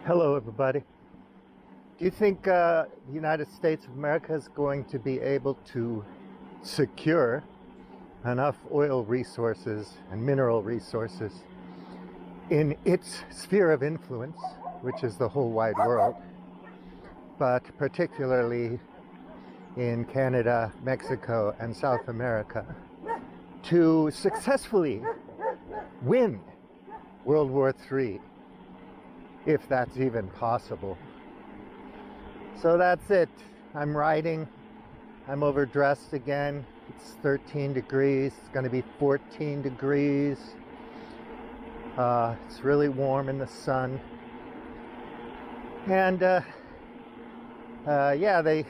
Hello, everybody. Do you think the United States of America is going to be able to secure enough oil resources and mineral resources in its sphere of influence, which is the whole wide world, but particularly in Canada, Mexico, and South America, to successfully win World War III, if that's even possible? So that's it. I'm riding. I'm overdressed again. It's 13 degrees. It's going to be 14 degrees. It's really warm in the sun. And yeah, they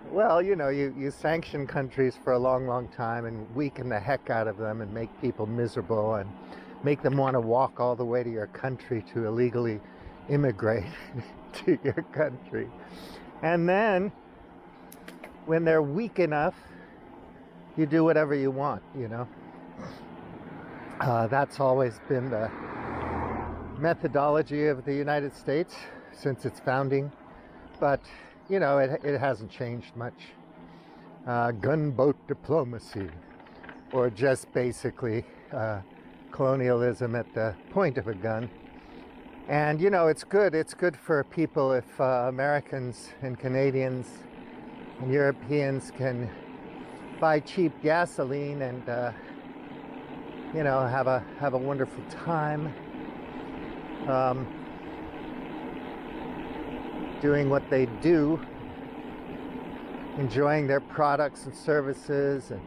well, you know, you sanction countries for a long time and weaken the heck out of them and make people miserable and make them want to walk all the way to your country to illegally immigrate to your country. And then when they're weak enough, you do whatever you want, you know. That's always been the methodology of the United States since its founding. But, you know, it hasn't changed much. Gunboat diplomacy, or just basically colonialism at the point of a gun. And, you know, it's good. It's good for people if Americans and Canadians and Europeans can buy cheap gasoline and, you know, have a wonderful time doing what they do, enjoying their products and services and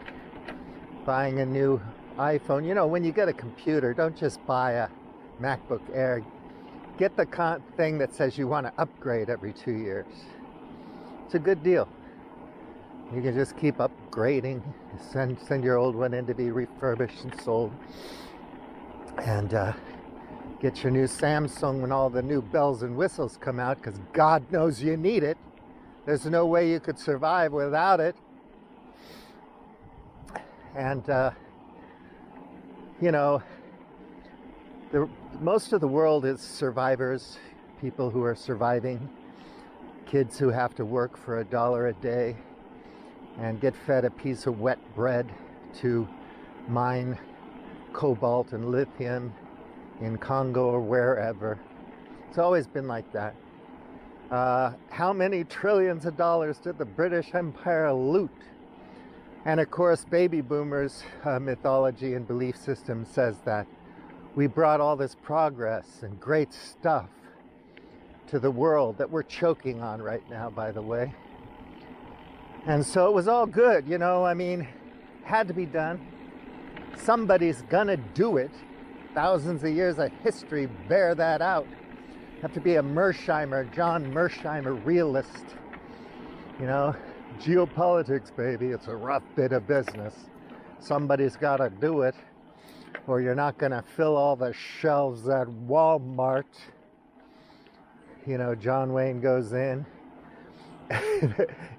buying a new iPhone. You know, when you get a computer, don't just buy a MacBook Air. Get the thing that says you want to upgrade every 2 years. It's a good deal. You can just keep upgrading. Send your old one in to be refurbished and sold. And get your new Samsung when all the new bells and whistles come out, because God knows you need it. There's no way you could survive without it. And, you know, most of the world is survivors, people who are surviving, kids who have to work for $1 a day and get fed a piece of wet bread to mine cobalt and lithium in Congo or wherever. It's always been like that. How many trillions of dollars did the British Empire loot? And of course, baby boomers' mythology and belief system says that we brought all this progress and great stuff to the world that we're choking on right now, by the way. And so it was all good, you know, I mean, had to be done. Somebody's gonna do it. Thousands of years of history bear that out. Have to be a Mersheimer, John Mersheimer realist. You know, geopolitics, baby, it's a rough bit of business. Somebody's gotta do it, or you're not gonna fill all the shelves at Walmart. You know, John Wayne goes in,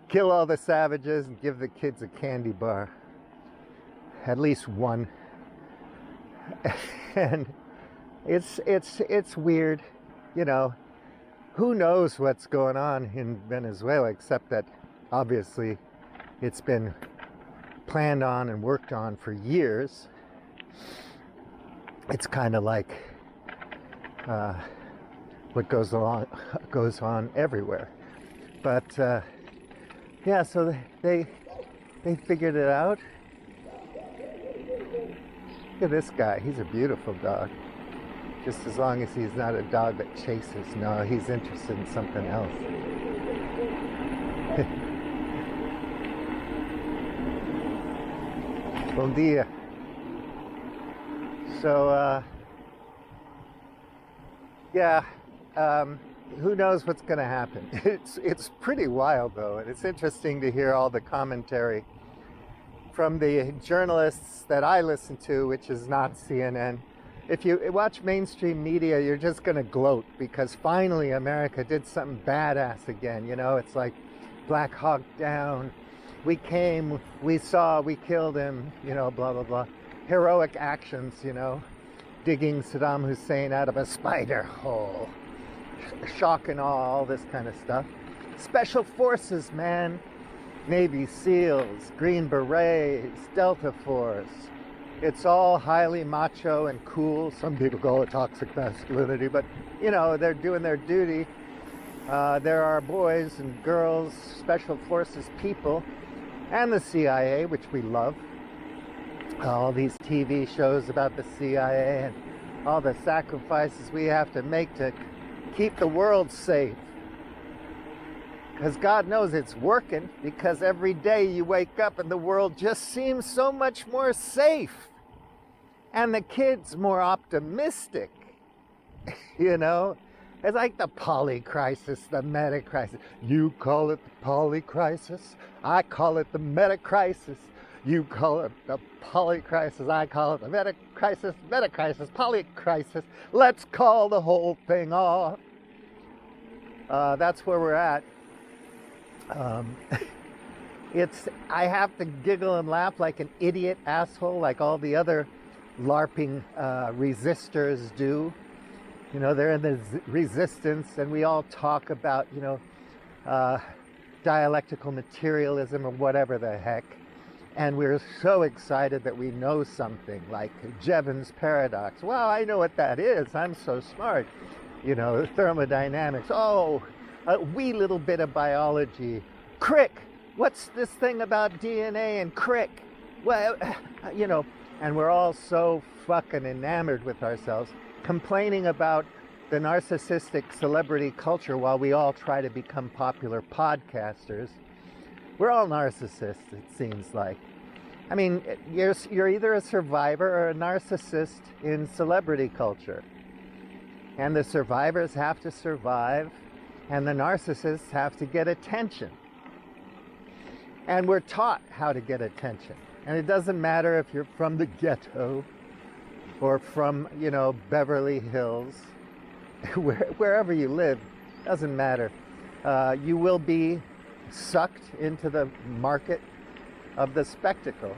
kill all the savages and give the kids a candy bar. At least one. And it's weird, you know. Who knows what's going on in Venezuela, except that obviously it's been planned on and worked on for years. It's kind of like what goes on everywhere. But yeah, so they figured it out. Look at this guy. He's a beautiful dog. Just as long as he's not a dog that chases. No, he's interested in something else. Bom dia. So, yeah, who knows what's going to happen. It's pretty wild, though, and it's interesting to hear all the commentary from the journalists that I listen to, which is not CNN. If you watch mainstream media, you're just going to gloat because finally America did something badass again. You know, it's like Black Hawk Down. We came, we saw, we killed him, you know, blah, blah, blah. Heroic actions, you know. digging Saddam Hussein out of a spider hole, shock and awe, all this kind of stuff. Special forces, man. Navy SEALs, Green Berets, Delta Force. It's all highly macho and cool. Some people call it toxic masculinity, but you know, they're doing their duty. There are boys and girls, special forces people, and the CIA, which we love. All these TV shows about the CIA and all the sacrifices we have to make to keep the world safe. Because God knows it's working, because every day you wake up and the world just seems so much more safe. And the kids more optimistic, you know? It's like the poly-crisis, the meta-crisis. You call it the poly-crisis, I call it the meta-crisis. You call it the poly-crisis, I call it the meta-crisis, poly-crisis. Let's call the whole thing off. That's where we're at. I have to giggle and laugh like an idiot asshole, like all the other LARPing resistors do. You know, they're in the resistance, and we all talk about, you know, dialectical materialism or whatever the heck. And we're so excited that we know something like Jevons paradox. Well, I know what that is. I'm so smart. You know, thermodynamics. Oh, a wee little bit of biology. Crick. What's this thing about DNA and crick? Well, you know, and we're all so fucking enamored with ourselves, complaining about the narcissistic celebrity culture while we all try to become popular podcasters. We're all narcissists, it seems like. I mean, you're either a survivor or a narcissist in celebrity culture. And the survivors have to survive, and the narcissists have to get attention. And we're taught how to get attention. And it doesn't matter if you're from the ghetto or from, you know, Beverly Hills, wherever you live, doesn't matter. You will be sucked into the market of the spectacle,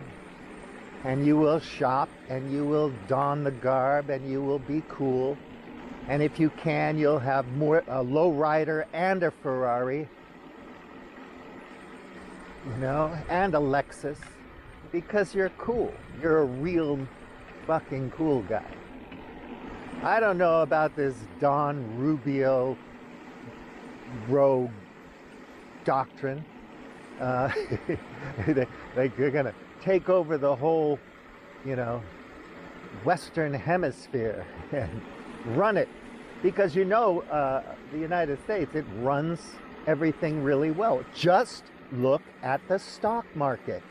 and you will shop, and you will don the garb, and you will be cool, and if you can, you'll have a lowrider and a Ferrari, you know, and a Lexus, because you're cool. You're a real fucking cool guy. I don't know about this Don Rubio rogue doctrine. They're going to take over the whole, you know, Western Hemisphere and run it. Because, you know, the United States, it runs everything really well. Just look at the stock market.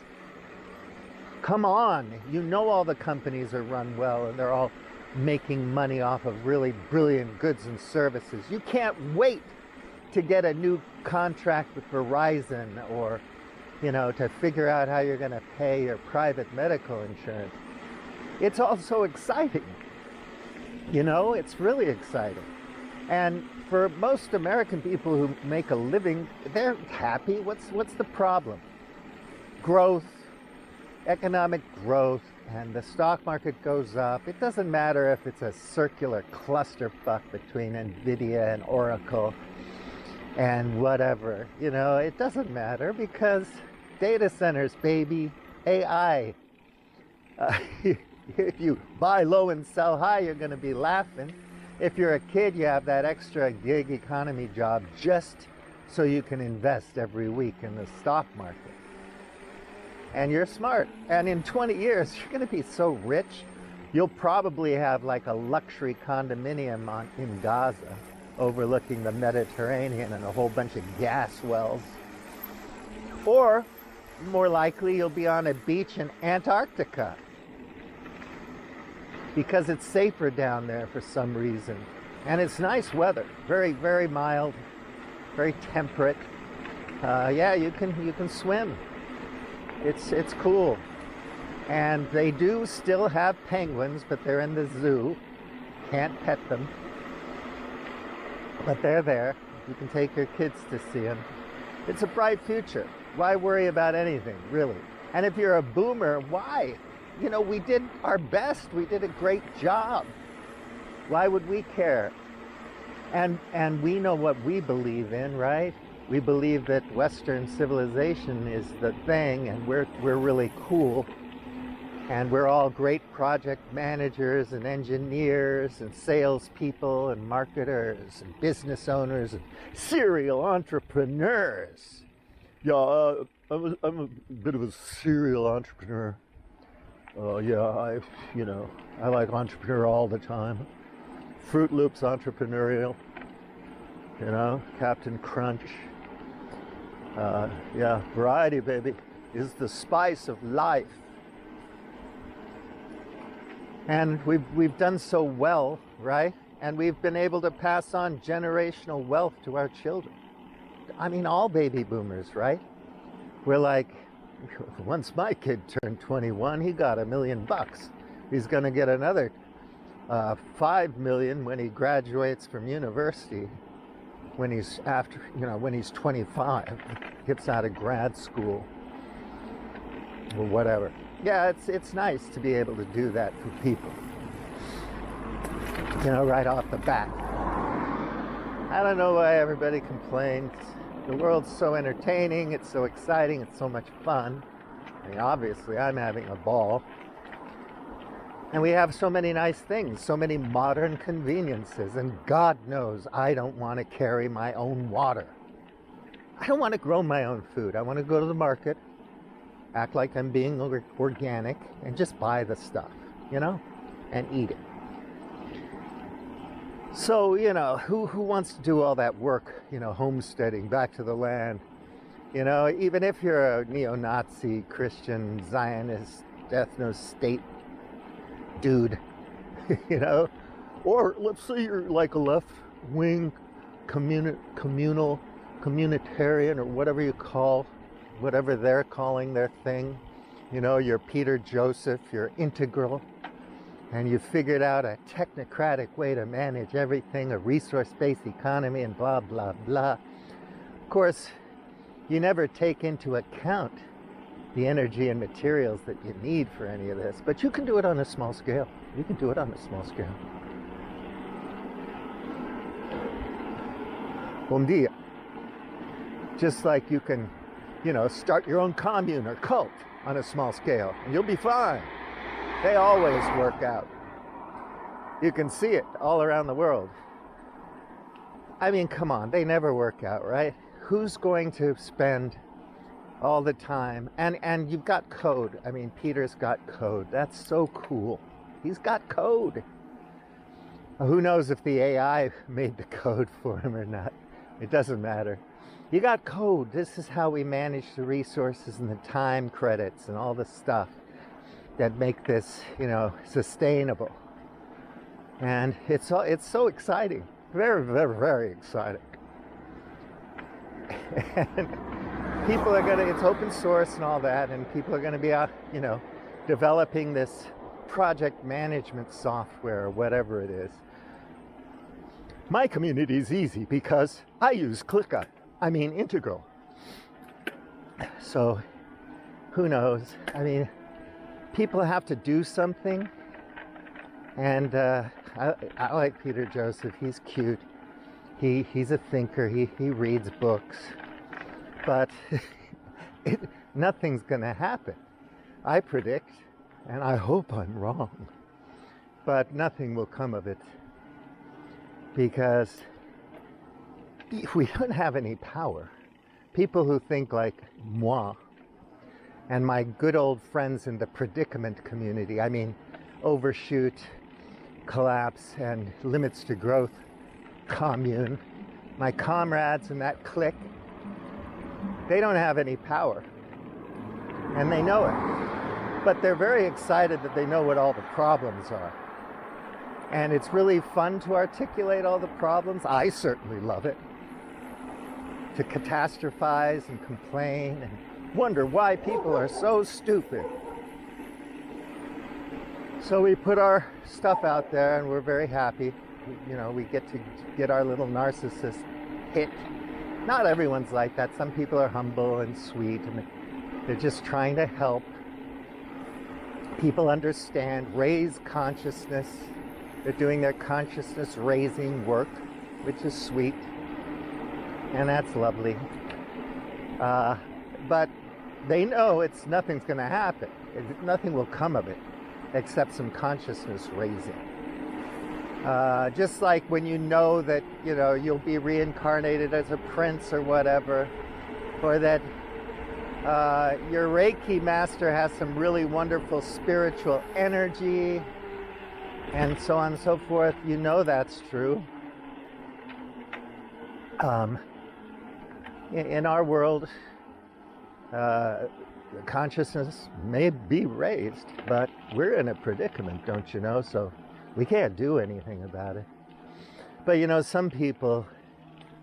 Come on. You know all the companies are run well and they're all making money off of really brilliant goods and services. You can't wait to get a new contract with Verizon, or, you know, to figure out how you're going to pay your private medical insurance. It's all so exciting. You know, it's really exciting. And for most American people who make a living, they're happy. What's the problem? Growth, economic growth, and the stock market goes up. It doesn't matter if it's a circular clusterfuck between Nvidia and Oracle and whatever, you know, it doesn't matter, because data centers, baby, AI. If you buy low and sell high, you're going to be laughing. If you're a kid, you have that extra gig economy job just so you can invest every week in the stock market. And you're smart. And in 20 years, you're going to be so rich, you'll probably have like a luxury condominium in Gaza, overlooking the Mediterranean and a whole bunch of gas wells. Or, more likely, you'll be on a beach in Antarctica, because it's safer down there for some reason. And it's nice weather, very, very mild, very temperate. Yeah, you can swim. It's cool. And they do still have penguins, but they're in the zoo. Can't pet them. But they're there. You can take your kids to see them. It's a bright future. Why worry about anything, really? And if you're a boomer, why? You know, we did our best. We did a great job. Why would we care? And we know what we believe in, right? We believe that Western civilization is the thing, and we're really cool, and we're all great project managers and engineers and salespeople and marketers and business owners and serial entrepreneurs. Yeah, I'm a bit of a serial entrepreneur. Yeah, I like entrepreneur all the time. Fruit Loops entrepreneurial, Captain Crunch. Yeah, variety, baby, is the spice of life. And we've done so well, right? And we've been able to pass on generational wealth to our children. I mean, all baby boomers, right? We're like, once my kid turned 21, he got $1 million. He's going to get another 5 million when he graduates from university, when he's 25, gets out of grad school or whatever. Yeah, it's nice to be able to do that for people, right off the bat. I don't know why everybody complains. The world's so entertaining, it's so exciting, it's so much fun. I mean, obviously I'm having a ball. And we have so many nice things, so many modern conveniences, and God knows I don't want to carry my own water. I don't want to grow my own food. I want to go to the market, act like I'm being organic, and just buy the stuff, and eat it. So, who wants to do all that work, homesteading, back to the land? Even if you're a neo-Nazi, Christian, Zionist, ethno-state dude, or let's say you're like a left-wing communitarian, or whatever they're calling their thing. You're Peter Joseph, you're integral, and you figured out a technocratic way to manage everything, a resource-based economy, and blah, blah, blah. Of course, you never take into account the energy and materials that you need for any of this, but you can do it on a small scale. Bom dia. Just like you can, start your own commune or cult on a small scale, and you'll be fine. They always work out. You can see it all around the world. I mean, come on, they never work out, right? Who's going to spend all the time? And you've got code. I mean, Peter's got code. That's so cool. He's got code. Who knows if the AI made the code for him or not? It doesn't matter. You got code. This is how we manage the resources and the time credits and all the stuff that make this, sustainable. And it's so exciting. Very, very, very exciting. And people are it's open source and all that, and people are going to be out, developing this project management software or whatever it is. My community is easy because I use Integral. So, who knows? I mean, people have to do something, and I like Peter Joseph. He's cute. He's a thinker. He reads books, but nothing's going to happen. I predict, and I hope I'm wrong, but nothing will come of it because we don't have any power. People who think like moi and my good old friends in the predicament community, I mean, overshoot, collapse, and limits to growth commune, my comrades in that clique, they don't have any power, and they know it, but they're very excited that they know what all the problems are, and it's really fun to articulate all the problems. I certainly love it, to catastrophize and complain and wonder why people are so stupid. So we put our stuff out there, and we're very happy. We get to get our little narcissist hit. Not everyone's like that. Some people are humble and sweet, and they're just trying to help people understand, raise consciousness, They're doing their consciousness raising work, which is sweet, and that's lovely. But they know nothing's going to happen. Nothing will come of it except some consciousness raising. Just like when you know that, you'll be reincarnated as a prince or whatever, or that your Reiki master has some really wonderful spiritual energy, and so on and so forth. You know that's true. In our world, consciousness may be raised, but we're in a predicament, don't you know? So we can't do anything about it. But some people,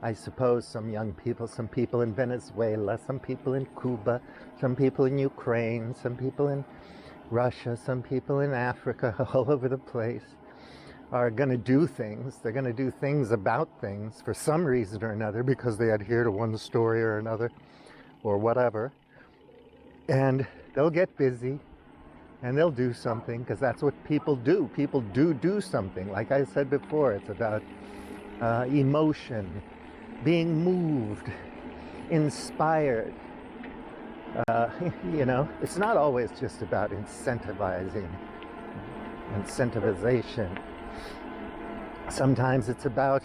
I suppose some young people, some people in Venezuela, some people in Cuba, some people in Ukraine, some people in Russia, some people in Africa, all over the place, are going to do things. They're going to do things about things for some reason or another, because they adhere to one story or another or whatever. And they'll get busy and they'll do something, because that's what people do. People do something. Like I said before, it's about emotion, being moved, inspired. It's not always just about incentivization. Sometimes it's about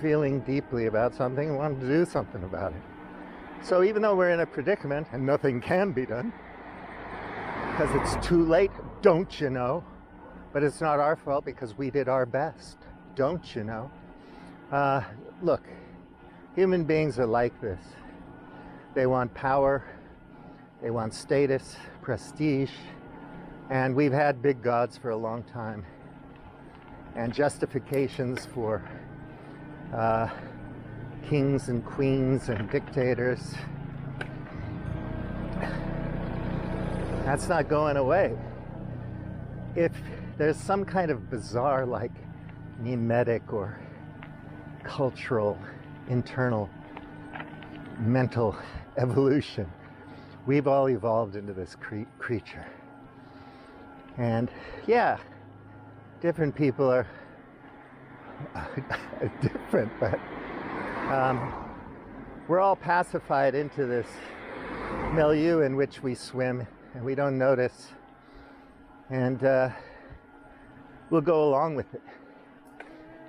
feeling deeply about something and wanting to do something about it. So even though we're in a predicament and nothing can be done, because it's too late, don't you know? But it's not our fault, because we did our best, don't you know? Look, human beings are like this. They want power, they want status, prestige, and we've had big gods for a long time, and justifications for kings and queens and dictators. That's not going away. If there's some kind of bizarre, like mimetic or cultural, internal, mental evolution, we've all evolved into this creature. And yeah, different people are different, but we're all pacified into this milieu in which we swim, and we don't notice, and we'll go along with it.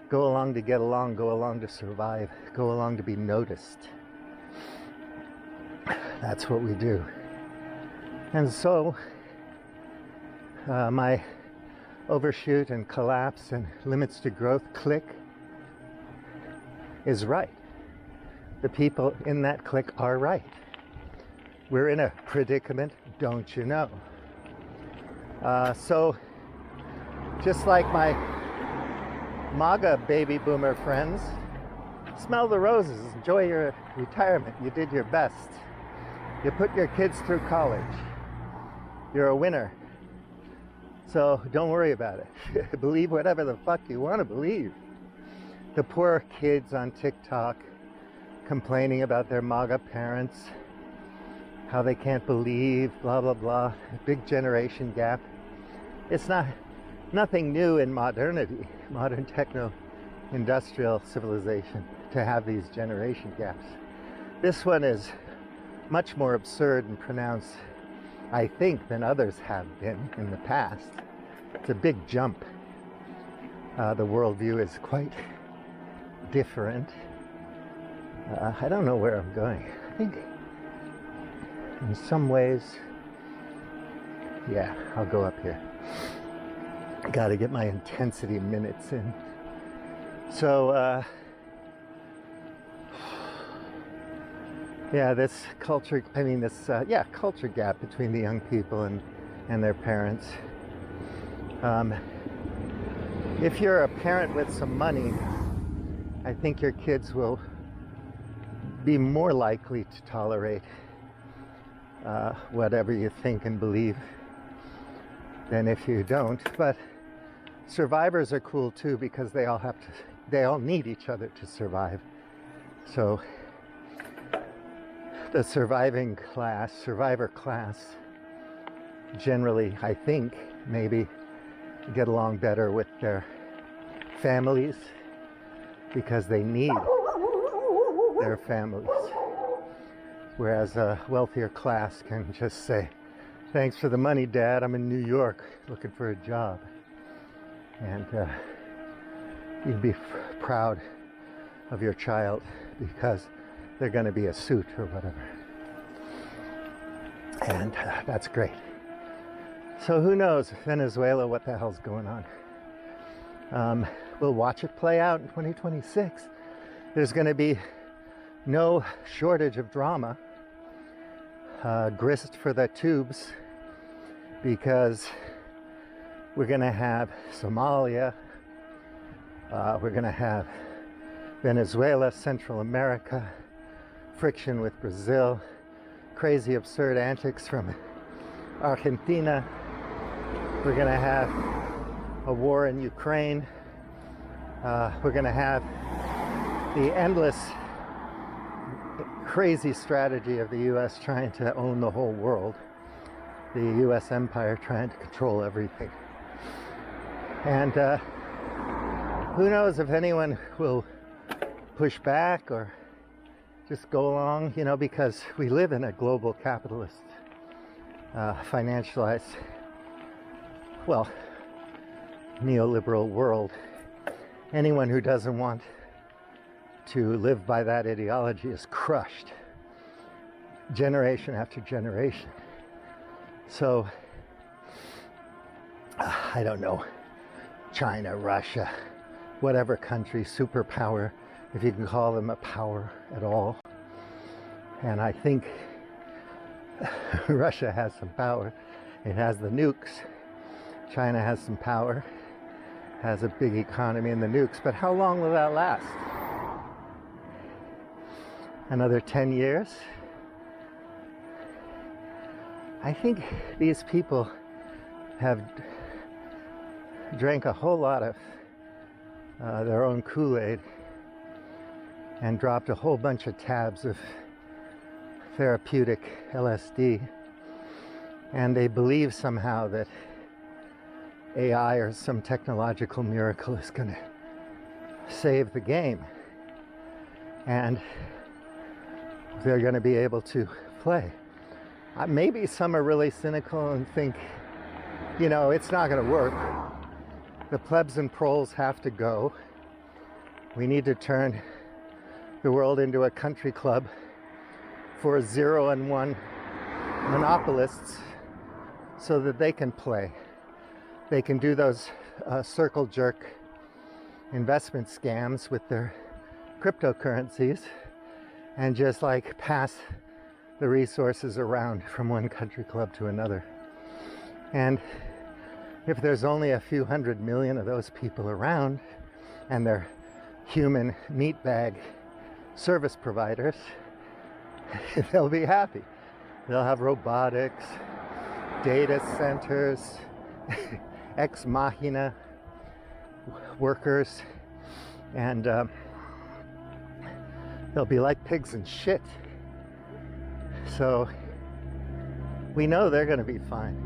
Go along to get along, go along to survive, go along to be noticed. That's what we do. And so my overshoot and collapse and limits to growth clique is right. The people in that clique are right. We're in a predicament, don't you know? So just like my MAGA baby boomer friends, smell the roses, enjoy your retirement. You did your best. You put your kids through college. You're a winner. So don't worry about it. Believe whatever the fuck you want to believe. The poor kids on TikTok complaining about their MAGA parents, how they can't believe, blah, blah, blah. Big generation gap. It's nothing new in modernity, modern techno-industrial civilization, to have these generation gaps. This one is much more absurd and pronounced, I think, than others have been in the past. It's a big jump. The worldview is quite different. I don't know where I'm going. I think in some ways, yeah, I'll go up here. I gotta get my intensity minutes in. So, yeah, this culture, culture gap between the young people and their parents. If you're a parent with some money, I think your kids will be more likely to tolerate whatever you think and believe than if you don't. But survivors are cool too, because they all need each other to survive. So the survivor class, generally, I think, maybe get along better with their families because they need their families. Whereas a wealthier class can just say, thanks for the money, Dad, I'm in New York looking for a job. And you can be proud of your child because they're going to be a suit or whatever. And that's great. So who knows, Venezuela, what the hell's going on? We'll watch it play out in 2026. There's going to be no shortage of drama, grist for the tubes, because we're going to have Somalia, we're going to have Venezuela, Central America, friction with Brazil, crazy absurd antics from Argentina. We're going to have a war in Ukraine. We're going to have the endless crazy strategy of the US trying to own the whole world, the US empire trying to control everything. And who knows if anyone will push back or just go along, you know, because we live in a global capitalist, financialized, well, neoliberal world. Anyone who doesn't want to live by that ideology is crushed, generation after generation. So, I don't know, China, Russia, whatever country, superpower, if you can call them a power at all. And I think Russia has some power. It has the nukes. China has some power, has a big economy in the nukes. But how long will that last? Another 10 years? I think these people have drank a whole lot of their own Kool-Aid and dropped a whole bunch of tabs of therapeutic LSD, and they believe somehow that AI or some technological miracle is going to save the game, and they're going to be able to play. Maybe some are really cynical and think, you know, it's not going to work. The plebs and proles have to go. We need to turn the world into a country club for 0 and 1 monopolists so that they can play. They can do those circle jerk investment scams with their cryptocurrencies and just like pass the resources around from one country club to another. And if there's only a few 100 million of those people around and they're human meatbag service providers, they'll be happy. They'll have robotics, data centers, ex machina workers, and they'll be like pigs in shit. So we know they're going to be fine.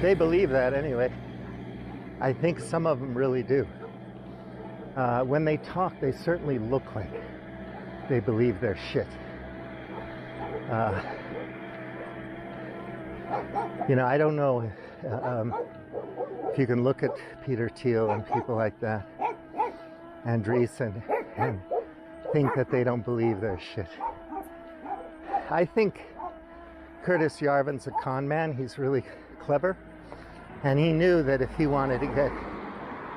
They believe that anyway. I think some of them really do. When they talk, they certainly look like they believe their shit. You know, I don't know if you can look at Peter Thiel and people like that, Andreessen, and think that they don't believe their shit. I think Curtis Yarvin's a con man. He's really clever, and he knew that if he wanted to get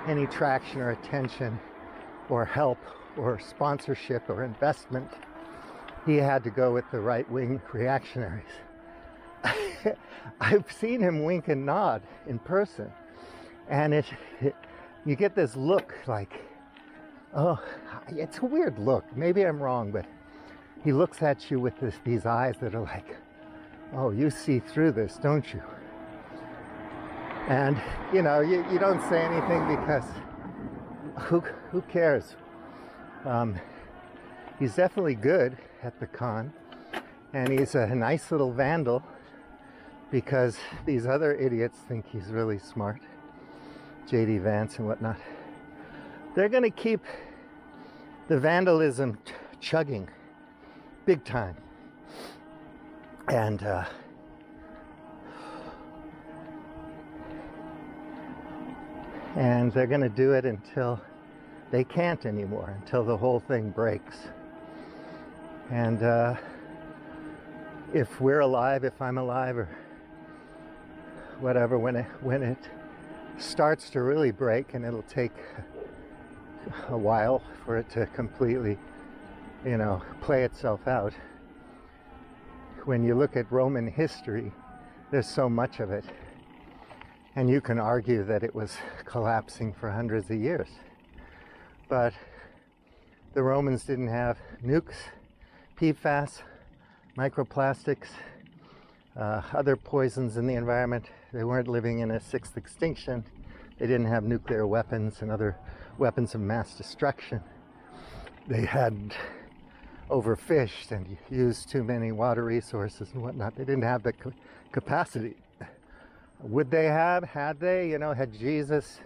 any traction or attention or help or sponsorship or investment, he had to go with the right-wing reactionaries. I've seen him wink and nod in person, and you get this look like, oh, it's a weird look. Maybe I'm wrong, but he looks at you with these eyes that are like, oh, you see through this, don't you? And, you know, you don't say anything because who cares? He's definitely good at the con, and he's a nice little vandal, because these other idiots think he's really smart, J.D. Vance and whatnot. They're going to keep the vandalism chugging big time. And they're going to do it until they can't anymore, until the whole thing breaks. And if we're alive, if I'm alive, or whatever, when it starts to really break, and it'll take a while for it to completely, play itself out. When you look at Roman history, there's so much of it. And you can argue that it was collapsing for hundreds of years. But the Romans didn't have nukes, PFAS, microplastics, other poisons in the environment. They weren't living in a sixth extinction. They didn't have nuclear weapons and other weapons of mass destruction. They hadn't overfished and used too many water resources and whatnot. They didn't have the capacity. Would they have? Had they? Had Jesus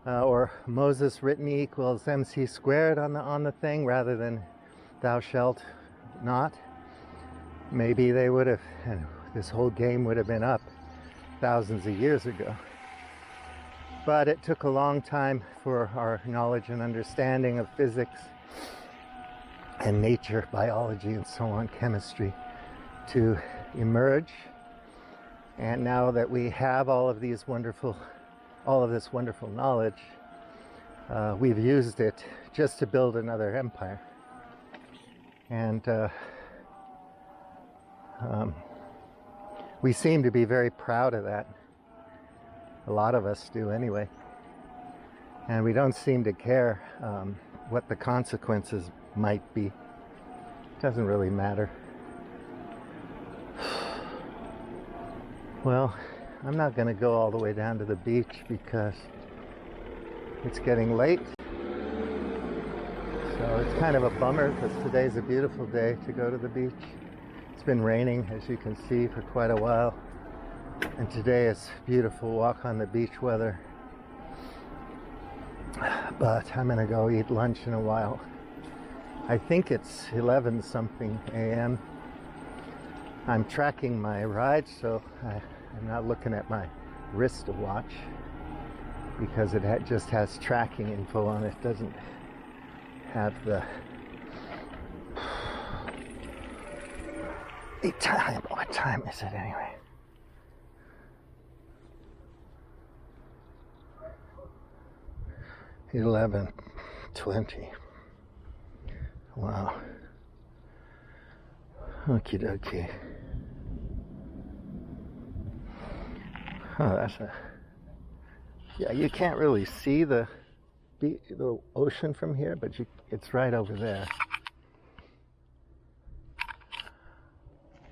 or Moses written E equals MC squared on the thing rather than thou shalt not? Maybe they would have, and this whole game would have been up thousands of years ago. But it took a long time for our knowledge and understanding of physics and nature, biology, and so on, chemistry, to emerge. And now that we have all of this wonderful knowledge, we've used it just to build another empire. And we seem to be very proud of that. A lot of us do anyway. And we don't seem to care what the consequences might be. It doesn't really matter. Well, I'm not going to go all the way down to the beach because it's getting late. So it's kind of a bummer because today's a beautiful day to go to the beach. It's been raining, as you can see, for quite a while. And today is beautiful walk on the beach weather. But I'm going to go eat lunch in a while. I think it's 11 something a.m. I'm tracking my ride, so I'm not looking at my wrist watch because it just has tracking info on it. It doesn't have the time. What time is it anyway? $11:20. Wow. Okie dokie. Oh, yeah, you can't really see the ocean from here, but it's right over there.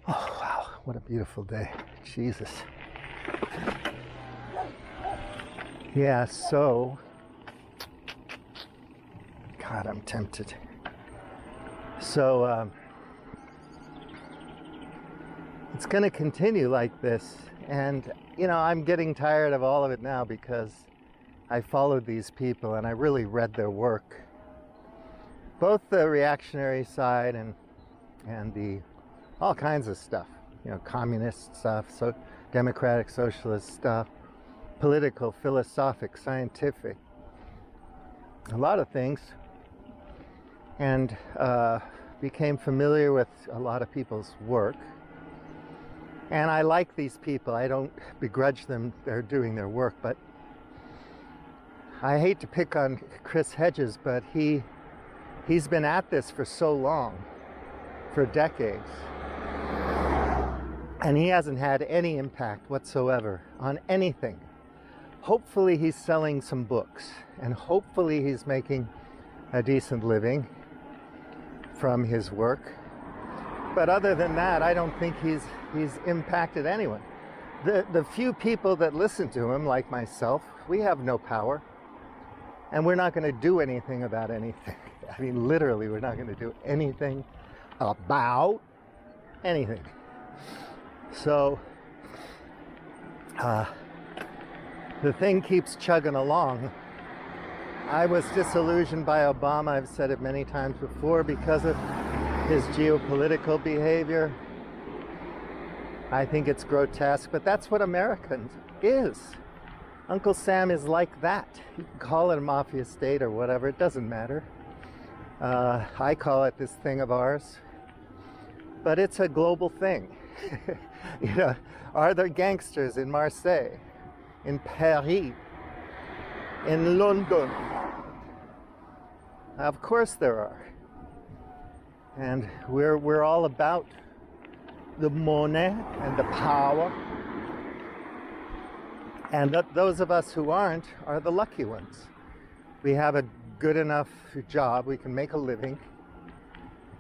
Oh, wow, what a beautiful day. Jesus. Yeah, so, God, I'm tempted. So, it's going to continue like this. And, I'm getting tired of all of it now because I followed these people and I really read their work. Both the reactionary side and the all kinds of stuff. Communist stuff, so democratic socialist stuff, political, philosophic, scientific, a lot of things. And became familiar with a lot of people's work. And I like these people. I don't begrudge them they're doing their work, but I hate to pick on Chris Hedges, but he's been at this for so long, for decades. And he hasn't had any impact whatsoever on anything. Hopefully he's selling some books, and hopefully he's making a decent living from his work. But other than that, I don't think he's impacted anyone. The few people that listen to him, like myself, we have no power. And we're not going to do anything about anything. I mean, literally, we're not going to do anything about anything. So, Uh, the thing keeps chugging along. I was disillusioned by Obama, I've said it many times before, because of his geopolitical behavior. I think it's grotesque, but that's what Americans is. Uncle Sam is like that. You can call it a mafia state or whatever, it doesn't matter. I call it this thing of ours, but it's a global thing. You know, are there gangsters in Marseille, in Paris, in London? Of course there are. And we're all about the money and the power. And those of us who aren't are the lucky ones. We have a good enough job, we can make a living,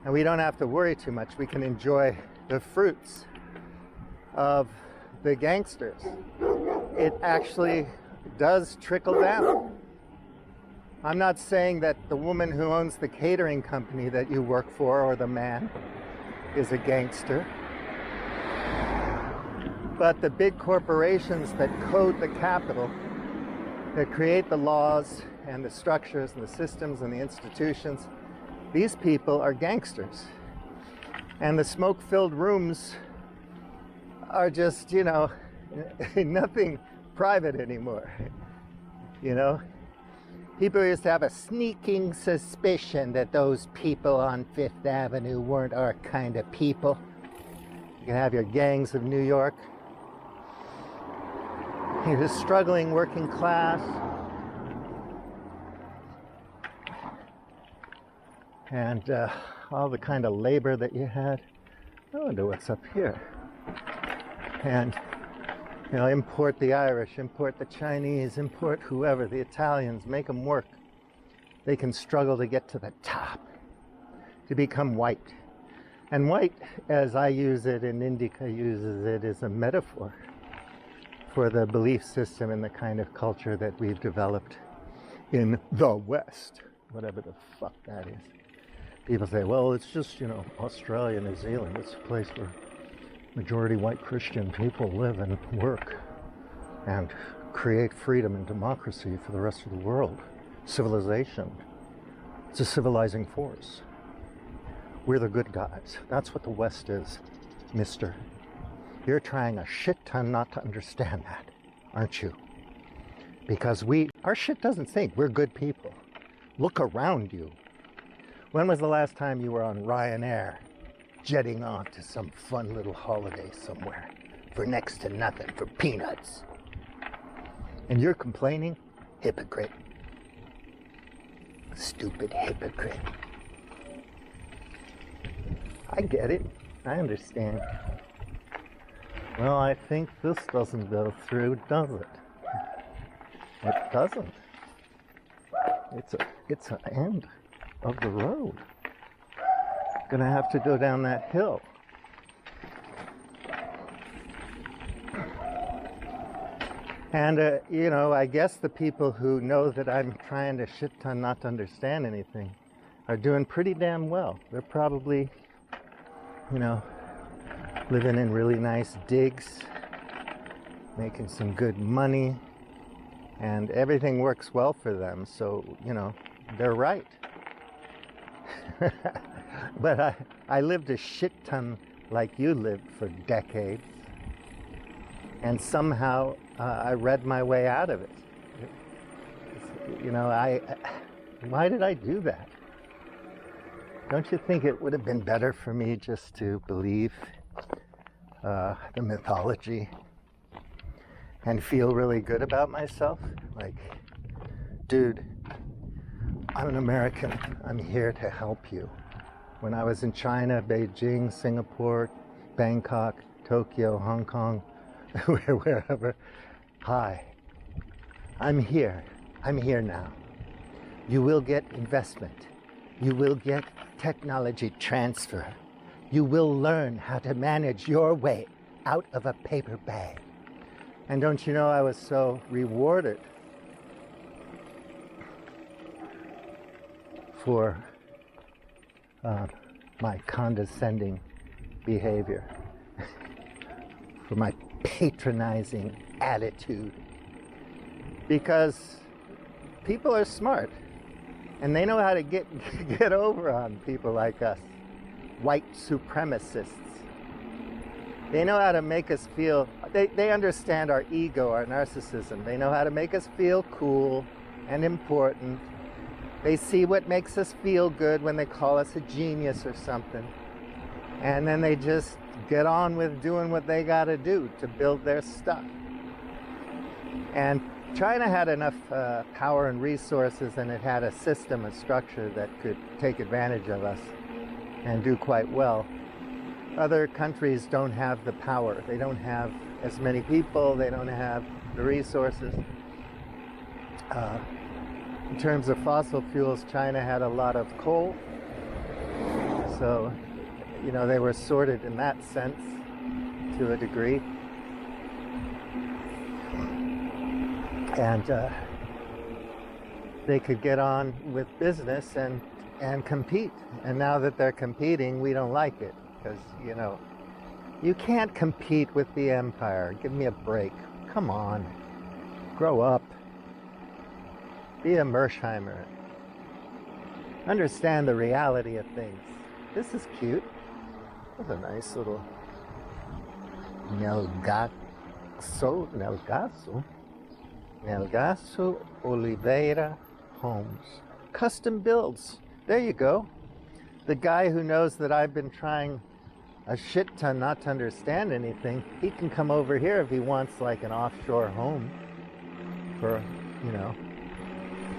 and we don't have to worry too much. We can enjoy the fruits of the gangsters. It actually does trickle down. I'm not saying that the woman who owns the catering company that you work for, or the man, is a gangster. But the big corporations that code the capital, that create the laws and the structures and the systems and the institutions, these people are gangsters. And the smoke-filled rooms are just, you know, nothing private anymore. You know? People used to have a sneaking suspicion that those people on Fifth Avenue weren't our kind of people. You can have your gangs of New York. You're just struggling working class. And all the kind of labor that you had. I wonder what's up here. And, you know, import the Irish, import the Chinese, import whoever, the Italians, make them work. They can struggle to get to the top, to become white. And white, as I use it and Indica uses it, is a metaphor for the belief system and the kind of culture that we've developed in the West, whatever the fuck that is. People say, well, it's just, you know, Australia, New Zealand, it's a place where majority white Christian people live and work and create freedom and democracy for the rest of the world. Civilization. It's a civilizing force. We're the good guys. That's what the West is, mister. You're trying a shit ton not to understand that, aren't you? Because our shit doesn't think we're good people. Look around you. When was the last time you were on Ryanair, jetting on to some fun little holiday somewhere for next to nothing, for peanuts? And you're complaining? Hypocrite. Stupid hypocrite. I get it. I understand. Well, I think this doesn't go through, does it? It doesn't. It's an end of the road. Gonna have to go down that hill. And, you know, I guess the people who know that I'm trying to shit ton not to understand anything are doing pretty damn well. They're probably, you know, living in really nice digs, making some good money, and everything works well for them, so, you know, they're right. But I lived a shit ton like you lived for decades, and somehow I read my way out of it. You know, why did I do that? Don't you think it would have been better for me just to believe the mythology and feel really good about myself? Like, dude, I'm an American. I'm here to help you. When I was in China, Beijing, Singapore, Bangkok, Tokyo, Hong Kong, wherever, hi, I'm here. I'm here now. You will get investment. You will get technology transfer. You will learn how to manage your way out of a paper bag. And don't you know, I was so rewarded for my condescending behavior, for my patronizing attitude. Because people are smart and they know how to get over on people like us, white supremacists. They know how to make us feel, they understand our ego, our narcissism. They know how to make us feel cool and important. They see what makes us feel good when they call us a genius or something. And then they just get on with doing what they got to do to build their stuff. And China had enough power and resources, and it had a system, a structure that could take advantage of us and do quite well. Other countries don't have the power. They don't have as many people. They don't have the resources. In terms of fossil fuels, China had a lot of coal. So, you know, they were sorted in that sense to a degree. And they could get on with business and compete. And now that they're competing, we don't like it. Because, you know, you can't compete with the empire. Give me a break. Come on. Grow up. Be a Mersheimer. Understand the reality of things. This is cute. That's a nice little Nelgaso Oliveira Homes. Custom builds. There you go. The guy who knows that I've been trying a shit ton not to understand anything, he can come over here if he wants like an offshore home for, you know,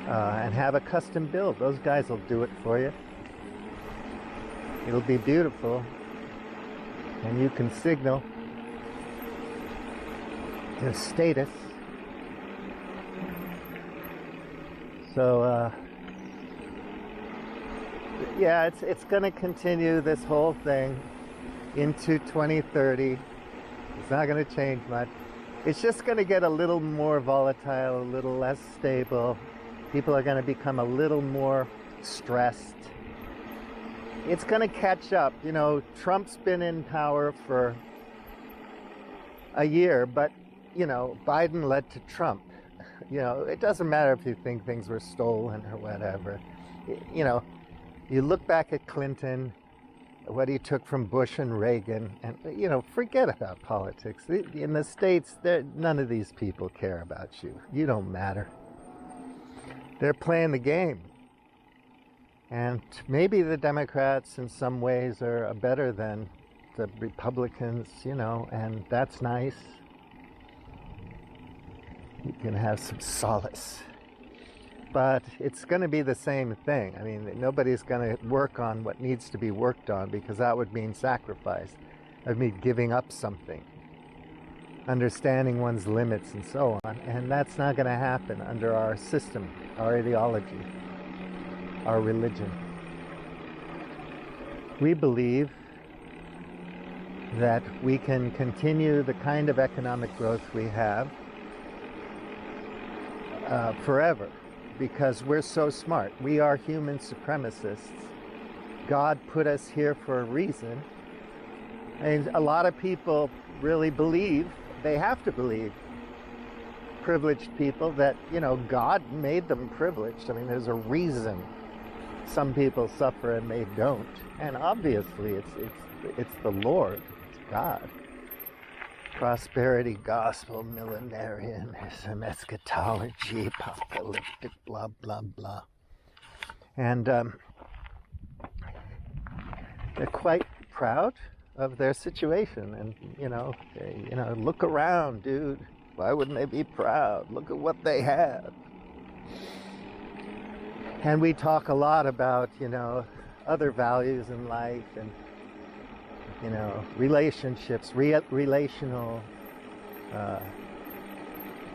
and have a custom build. Those guys will do it for you. It'll be beautiful. And you can signal your status. So, yeah, it's going to continue this whole thing into 2030. It's not going to change much. It's just going to get a little more volatile, a little less stable. People are going to become a little more stressed. It's going to catch up. You know, Trump's been in power for a year, but, you know, Biden led to Trump. You know, it doesn't matter if you think things were stolen or whatever. You know, you look back at Clinton, what he took from Bush and Reagan, and, you know, forget about politics. In the States, none of these people care about you. You don't matter. They're playing the game. And maybe the Democrats in some ways are better than the Republicans, you know, and that's nice. You can have some solace. But it's going to be the same thing. I mean, nobody's going to work on what needs to be worked on, because that would mean sacrifice. That would mean giving up something, understanding one's limits and so on. And that's not going to happen under our system, our ideology, our religion. We believe that we can continue the kind of economic growth we have forever, because we're so smart. We are human supremacists. God put us here for a reason. And a lot of people really believe, they have to believe, privileged people, that, you know, God made them privileged. I mean, there's a reason some people suffer and they don't. And obviously it's the Lord, it's God. Prosperity, gospel, millenarianism, eschatology, apocalyptic, blah, blah, blah. And they're quite proud of their situation. And, you know, look around, dude. Why wouldn't they be proud? Look at what they have. And we talk a lot about, you know, other values in life and, you know, relationships, relational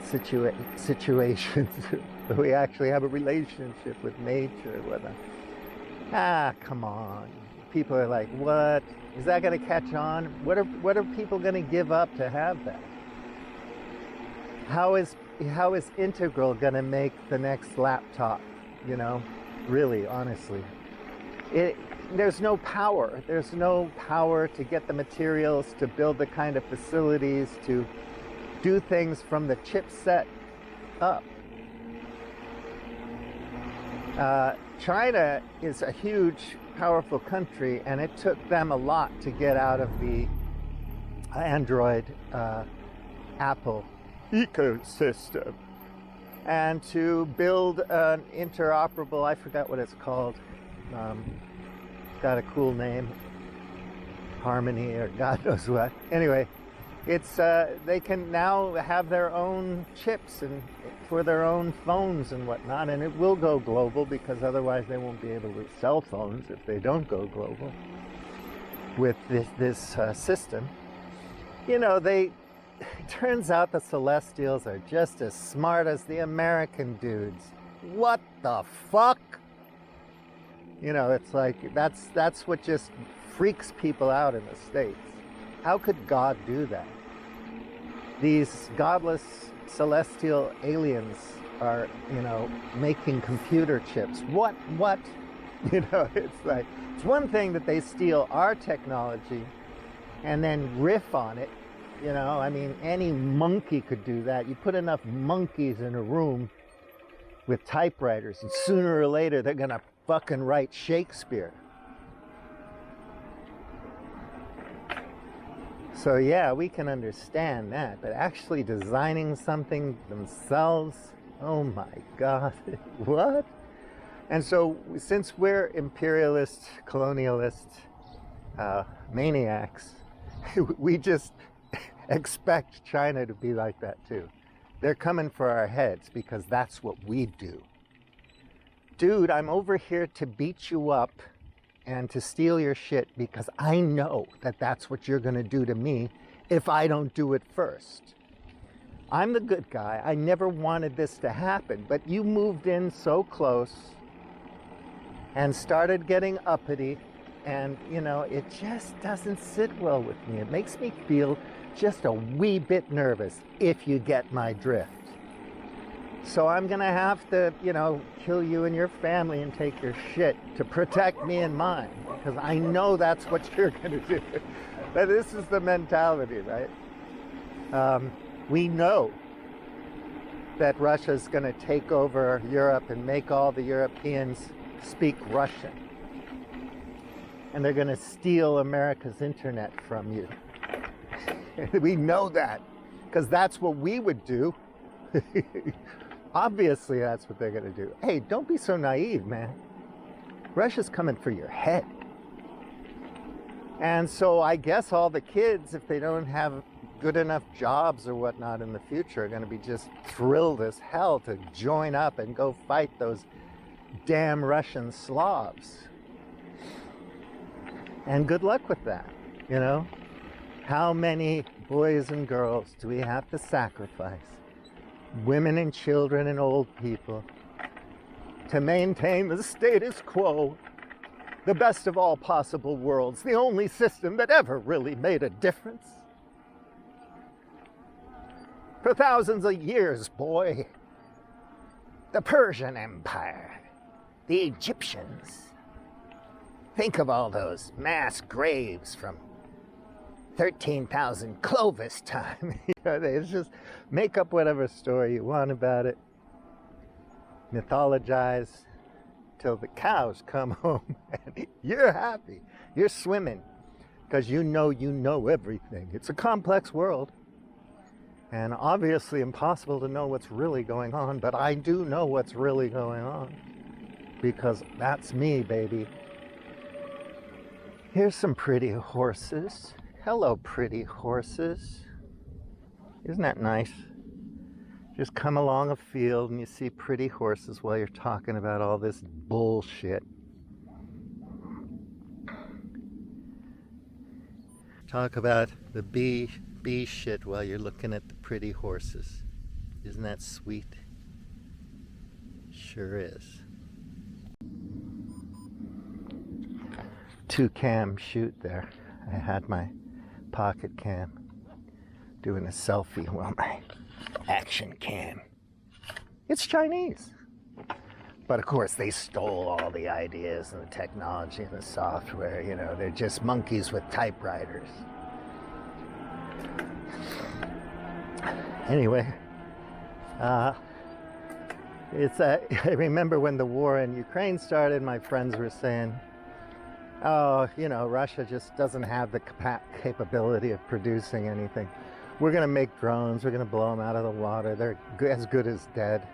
situations. We actually have a relationship with nature. Come on. People are like, what? Is that going to catch on? What are people going to give up to have that? How is Integral going to make the next laptop? You know, really, honestly. there's no power. There's no power to get the materials, to build the kind of facilities, to do things from the chipset up. China is a huge, powerful country, and it took them a lot to get out of the Android Apple ecosystem and to build an interoperable, I forgot what it's called, got a cool name, Harmony or God knows what. Anyway, it's they can now have their own chips and for their own phones and whatnot, and it will go global because otherwise they won't be able to sell phones if they don't go global with this system. You know, it turns out the Celestials are just as smart as the American dudes. What the fuck? You know, it's like that's what just freaks people out in the States. How could God do that? These godless celestial aliens are, you know, making computer chips. What? You know, it's like, it's one thing that they steal our technology and then riff on it. You know, I mean, any monkey could do that. You put enough monkeys in a room with typewriters, and sooner or later they're gonna fucking write Shakespeare. So yeah, we can understand that, but actually designing something themselves, oh my God, what? And so since we're imperialist, colonialist maniacs, we just expect China to be like that too. They're coming for our heads because that's what we do. Dude, I'm over here to beat you up and to steal your shit because I know that that's what you're gonna do to me if I don't do it first. I'm the good guy. I never wanted this to happen, but you moved in so close and started getting uppity, and you know, it just doesn't sit well with me. It makes me feel just a wee bit nervous, if you get my drift. So I'm gonna have to, you know, kill you and your family and take your shit to protect me and mine, because I know that's what you're gonna do. But this is the mentality, right? We know that Russia's gonna take over Europe and make all the Europeans speak Russian. And they're gonna steal America's internet from you. We know that, because that's what we would do. Obviously, that's what they're going to do. Hey, don't be so naive, man. Russia's coming for your head. And so I guess all the kids, if they don't have good enough jobs or whatnot in the future, are going to be just thrilled as hell to join up and go fight those damn Russian Slavs. And good luck with that, you know? How many boys and girls do we have to sacrifice? Women and children and old people, to maintain the status quo, the best of all possible worlds, the only system that ever really made a difference. For thousands of years, boy, the Persian Empire, the Egyptians. Think of all those mass graves from 13,000 Clovis time. You know, it's just make up whatever story you want about it. Mythologize till the cows come home and you're happy. You're swimming because you know everything. It's a complex world and obviously impossible to know what's really going on, but I do know what's really going on because that's me, baby. Here's some pretty horses. Hello, pretty horses. Isn't that nice? Just come along a field and you see pretty horses while you're talking about all this bullshit. Talk about the bee shit while you're looking at the pretty horses. Isn't that sweet? Sure is. 2-cam shoot there. I had my pocket cam doing a selfie while my action cam. It's Chinese. But of course, they stole all the ideas and the technology and the software. You know, they're just monkeys with typewriters. Anyway, I remember when the war in Ukraine started, my friends were saying, oh, you know, Russia just doesn't have the capability of producing anything. We're going to make drones, we're going to blow them out of the water, they're as good as dead.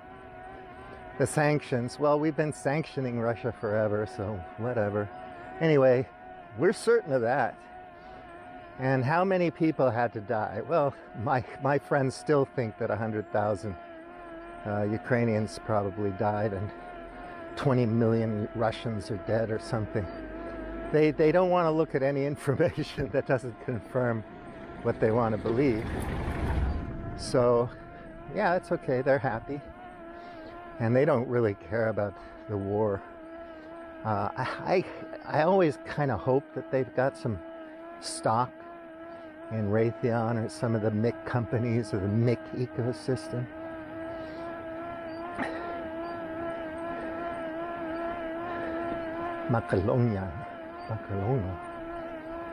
The sanctions, well, we've been sanctioning Russia forever, so whatever. Anyway, we're certain of that. And how many people had to die? Well, my friends still think that 100,000 Ukrainians probably died and 20 million Russians are dead or something. They don't want to look at any information that doesn't confirm what they want to believe. So, yeah, it's okay, they're happy. And they don't really care about the war. I always kind of hope that they've got some stock in Raytheon or some of the MiC companies or the MiC ecosystem. Macalonia.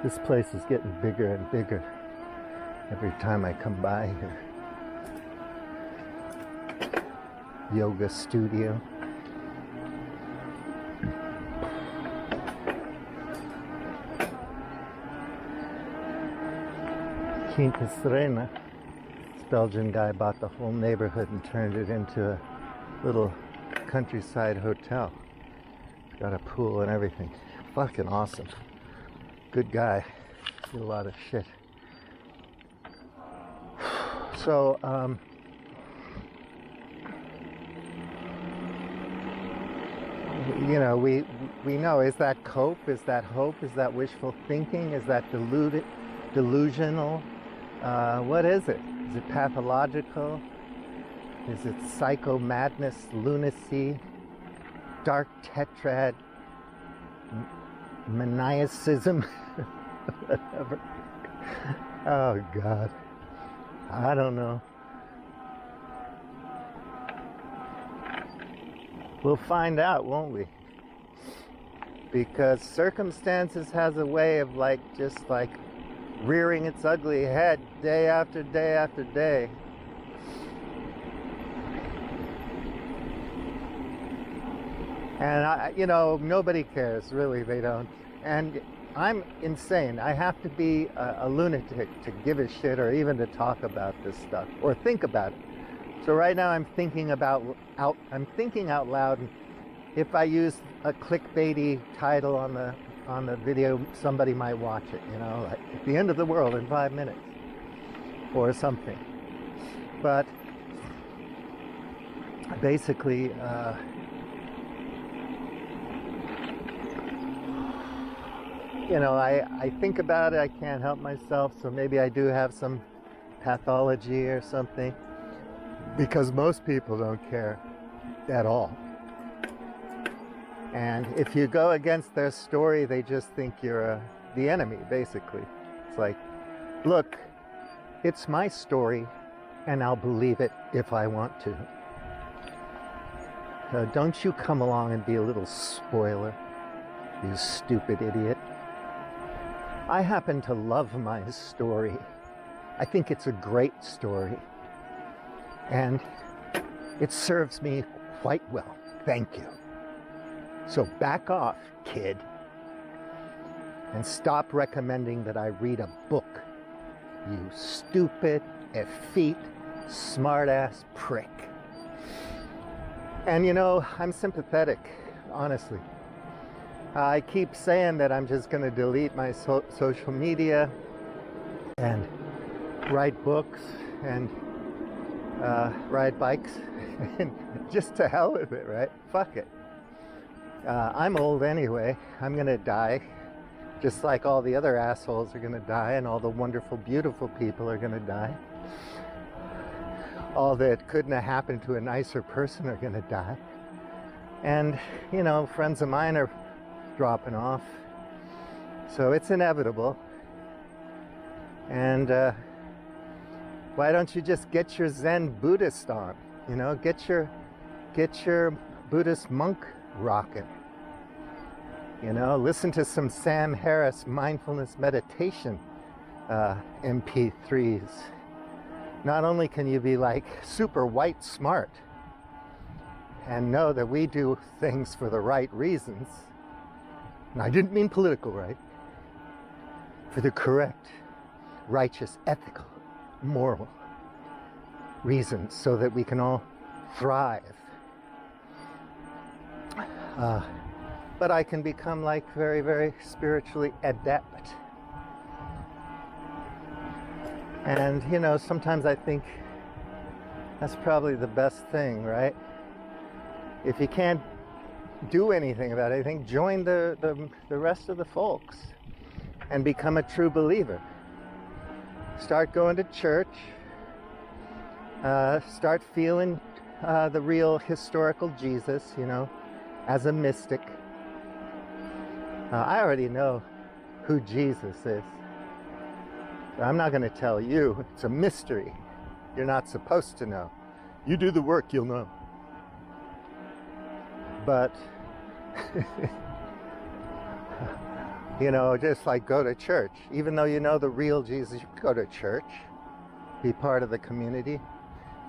This place is getting bigger and bigger every time I come by here. Yoga studio. Quinta Serena. This Belgian guy bought the whole neighborhood and turned it into a little countryside hotel. Got a pool and everything. Fucking awesome. Good guy. Did a lot of shit. So, you know, we know, is that cope? Is that hope? Is that wishful thinking? Is that delusional? What is it? Is it pathological? Is it psycho madness, lunacy, dark tetrad, maniacism? Whatever. Oh God, I don't know. We'll find out, won't we? Because circumstances has a way of just rearing its ugly head day after day after day. And you know, nobody cares, really, they don't. And I'm insane. I have to be a lunatic to give a shit or even to talk about this stuff or think about it. So right now I'm thinking out loud. And if I use a clickbaity title on the video, somebody might watch it, you know, like the end of the world in 5 minutes or something. But basically, you know, I think about it, I can't help myself, so maybe I do have some pathology or something, because most people don't care at all. And if you go against their story, they just think you're the enemy, basically. It's like, look, it's my story, and I'll believe it if I want to. Don't you come along and be a little spoiler, you stupid idiot. I happen to love my story. I think it's a great story. And it serves me quite well. Thank you. So back off, kid. And stop recommending that I read a book. You stupid, effete, smart-ass prick. And you know, I'm sympathetic, honestly. I keep saying that I'm just going to delete my social media and write books and ride bikes. And just to hell with it, right? Fuck it. I'm old anyway. I'm going to die. Just like all the other assholes are going to die, and all the wonderful, beautiful people are going to die. All that couldn't have happened to a nicer person are going to die. And, you know, friends of mine are dropping off. So it's inevitable. And why don't you just get your Zen Buddhist on? You know, get your Buddhist monk rocking. You know, listen to some Sam Harris mindfulness meditation MP3s. Not only can you be like super white smart and know that we do things for the right reasons, and I didn't mean political right, for the correct, righteous, ethical, moral reasons so that we can all thrive. But I can become like very, very spiritually adept. And, you know, sometimes I think that's probably the best thing, right? If you can't do anything about anything, join the rest of the folks and become a true believer. Start going to church. Start feeling the real historical Jesus, you know, as a mystic. I already know who Jesus is. I'm not going to tell you. It's a mystery. You're not supposed to know. You do the work, you'll know. But, you know, just like go to church. Even though you know the real Jesus, you go to church. Be part of the community.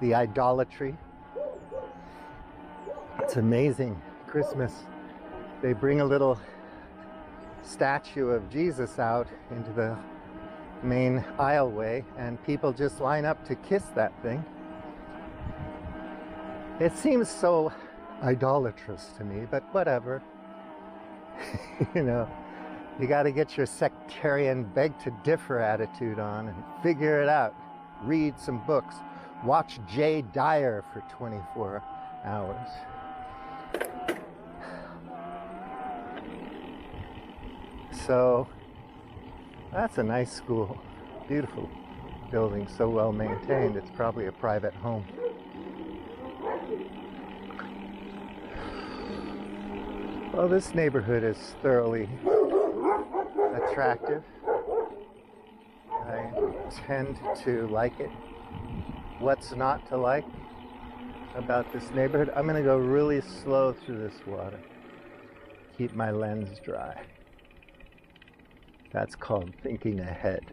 The idolatry. It's amazing. Christmas, they bring a little statue of Jesus out into the main aisleway, and people just line up to kiss that thing. It seems so idolatrous to me, but whatever. You know, you got to get your sectarian beg to differ attitude on and figure it out. Read some books. Watch Jay Dyer for 24 hours. So that's a nice school. Beautiful building, so well maintained. It's probably a private home. Well, this neighborhood is thoroughly attractive. I tend to like it. What's not to like about this neighborhood? I'm going to go really slow through this water. Keep my lens dry. That's called thinking ahead.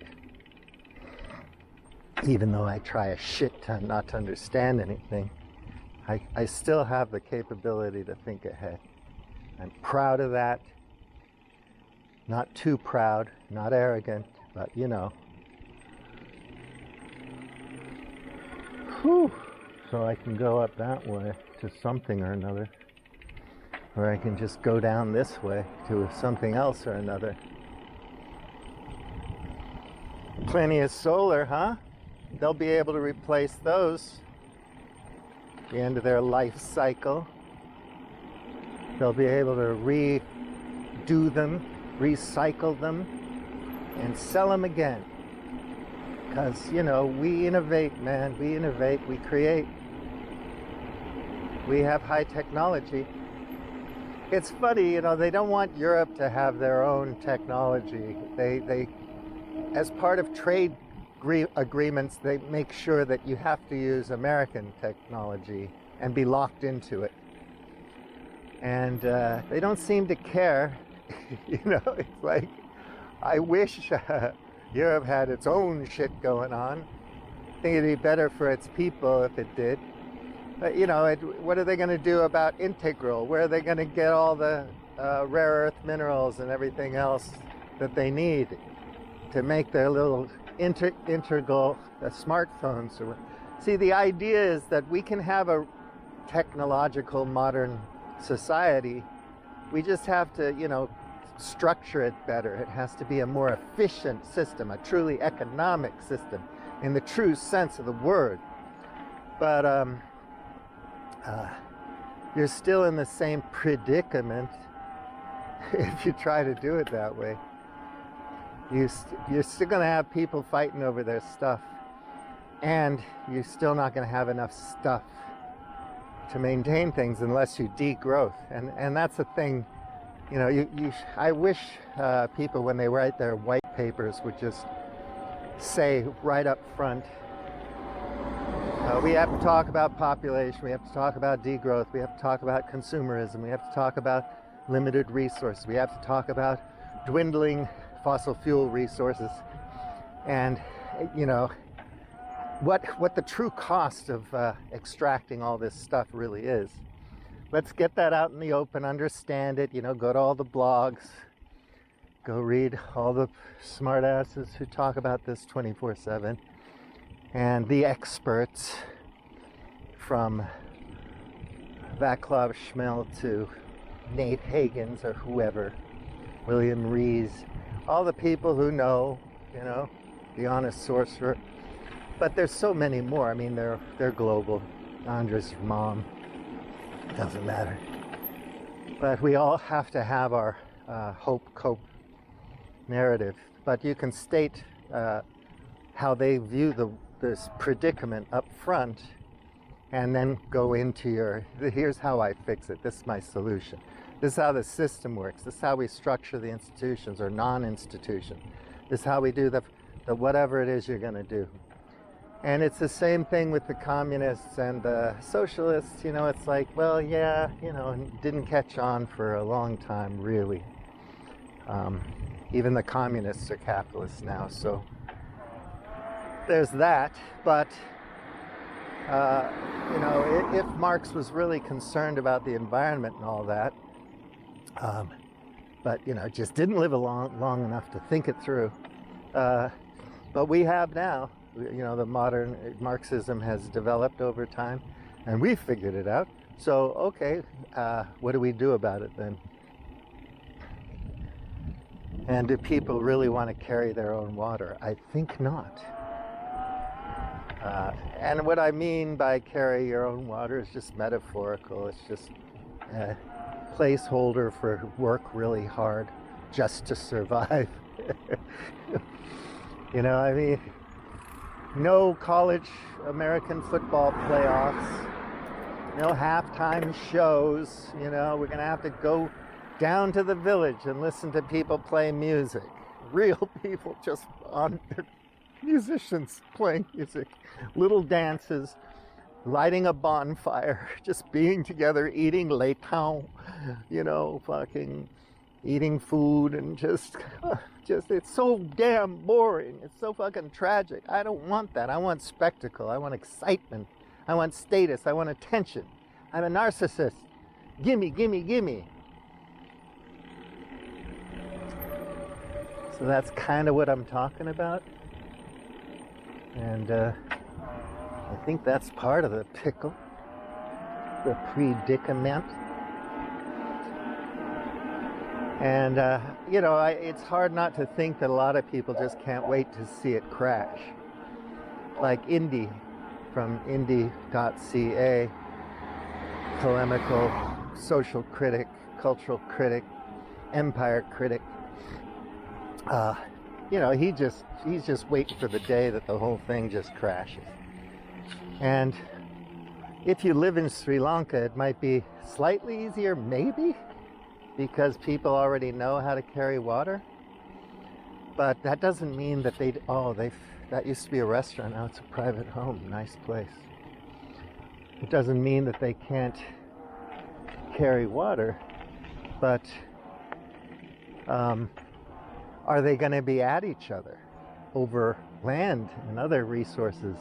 Even though I try a shit ton not to understand anything, I still have the capability to think ahead. I'm proud of that. Not too proud, not arrogant, but you know. Whew. So I can go up that way to something or another. Or I can just go down this way to something else or another. Plenty of solar, huh? They'll be able to replace those at the end of their life cycle. They'll be able to redo them, recycle them, and sell them again. Because, you know, we innovate, man. We innovate, we create. We have high technology. It's funny, you know, they don't want Europe to have their own technology. They as part of trade agreements, they make sure that you have to use American technology and be locked into it. And they don't seem to care. You know, it's like, I wish Europe had its own shit going on. I think it'd be better for its people if it did. But, you know, what are they going to do about Integral? Where are they going to get all the rare earth minerals and everything else that they need to make their little integral smartphones? See, the idea is that we can have a technological modern society. We just have to, you know, structure it better. It has to be a more efficient system, a truly economic system in the true sense of the word. But you're still in the same predicament if you try to do it that way. You're still going to have people fighting over their stuff, and you're still not going to have enough stuff to maintain things unless you degrowth. And that's a thing, you know, I wish people, when they write their white papers, would just say right up front, We have to talk about population, we have to talk about degrowth, we have to talk about consumerism, we have to talk about limited resources, we have to talk about dwindling fossil fuel resources, and you know what the true cost of extracting all this stuff really is. Let's get that out in the open, understand it, go to all the blogs, go read all the smartasses who talk about this 24/7, and the experts from Vaclav Smil to Nate Hagens or whoever, William Rees, all the people who know, the honest sorcerer. But there's so many more. I mean, they're global. Andres Mom, doesn't matter. But we all have to have our hope-cope narrative. But you can state how they view this predicament up front, and then go into here's how I fix it. This is my solution. This is how the system works. This is how we structure the institutions or non-institution. This is how we do the whatever it is you're going to do. And it's the same thing with the communists and the socialists. It's like, well, yeah, it didn't catch on for a long time, really. Even the communists are capitalists now, so there's that. But if Marx was really concerned about the environment and all that, but just didn't live long enough to think it through. But we have now. The modern Marxism has developed over time, and we figured it out. So, okay, what do we do about it then? And do people really want to carry their own water? I think not. And what I mean by carry your own water is just metaphorical. It's just a placeholder for work really hard just to survive. No college American football playoffs, no halftime shows. We're going to have to go down to the village and listen to people play music. Real people, just musicians playing music. Little dances, lighting a bonfire, just being together, eating lechon, fucking eating food, and just it's so damn boring. It's so fucking tragic. I don't want that. I want spectacle. I want excitement. I want status. I want attention. I'm a narcissist. Gimme, gimme, gimme. So that's kind of what I'm talking about. And I think that's part of the pickle, the predicament. And, it's hard not to think that a lot of people just can't wait to see it crash. Like Indy from Indy.ca, polemical, social critic, cultural critic, empire critic. He's just waiting for the day that the whole thing just crashes. And if you live in Sri Lanka, it might be slightly easier, maybe, because people already know how to carry water. But that doesn't mean that that used to be a restaurant, now it's a private home, nice place. It doesn't mean that they can't carry water, but are they going to be at each other over land and other resources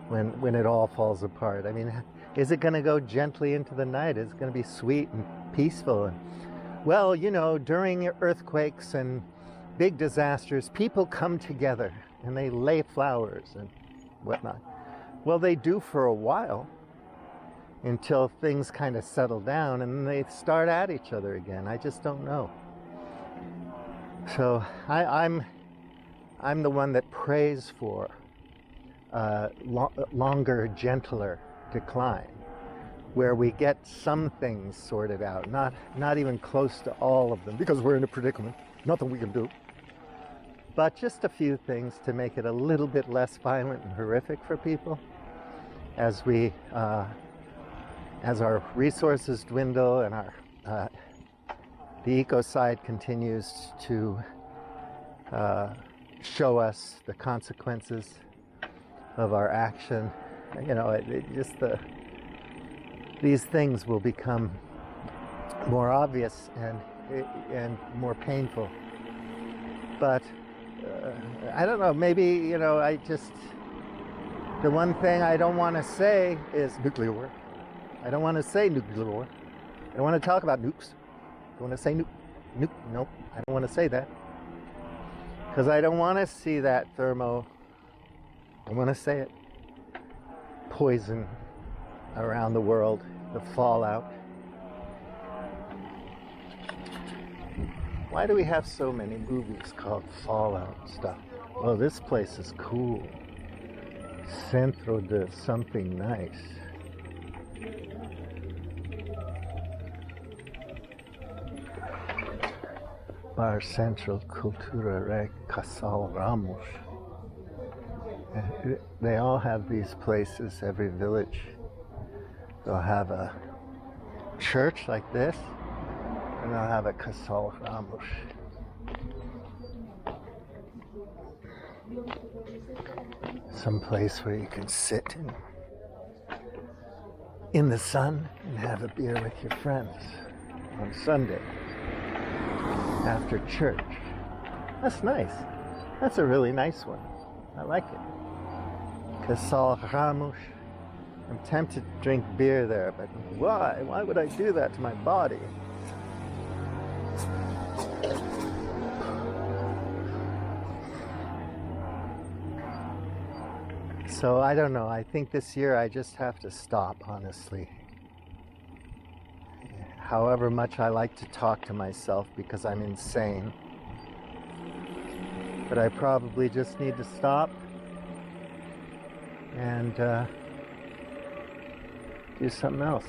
when it all falls apart? I mean, is it going to go gently into the night? Is it going to be sweet and peaceful? Well, during earthquakes and big disasters, people come together and they lay flowers and whatnot. Well, they do for a while until things kind of settle down and then they start at each other again. I just don't know. So I'm the one that prays for longer, gentler decline, where we get some things sorted out, not even close to all of them, because we're in a predicament, nothing we can do, but just a few things to make it a little bit less violent and horrific for people as our resources dwindle and the ecocide continues to show us the consequences of our action these things will become more obvious and more painful. But I don't know, maybe, the one thing I don't want to say is nuclear war. I don't want to say nuclear war. I don't want to talk about nukes. I don't want to say nuke. Nope, I don't want to say that. Because I don't want to see that I want to say it. Poison around the world, the fallout. Why do we have so many movies called Fallout stuff? Well, this place is cool. Centro de something nice. Bar Central Cultura Rec Casal Ramos. They all have these places, every village. They'll have a church like this, and they'll have a Casal Ramos. Some place where you can sit in the sun and have a beer with your friends on Sunday after church. That's nice. That's a really nice one. I like it. Casal Ramos. I'm tempted to drink beer there, but why? Why would I do that to my body? So I don't know. I think this year I just have to stop, honestly. However much I like to talk to myself because I'm insane. But I probably just need to stop and do something else.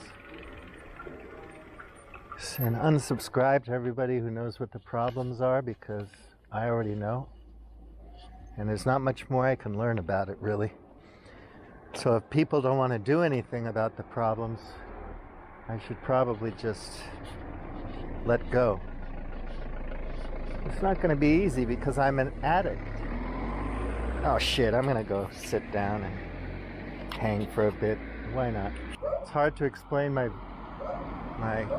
And unsubscribe to everybody who knows what the problems are, because I already know. And there's not much more I can learn about it, really. So if people don't want to do anything about the problems, I should probably just let go. It's not going to be easy because I'm an addict. Oh shit, I'm going to go sit down and hang for a bit. Why not? It's hard to explain my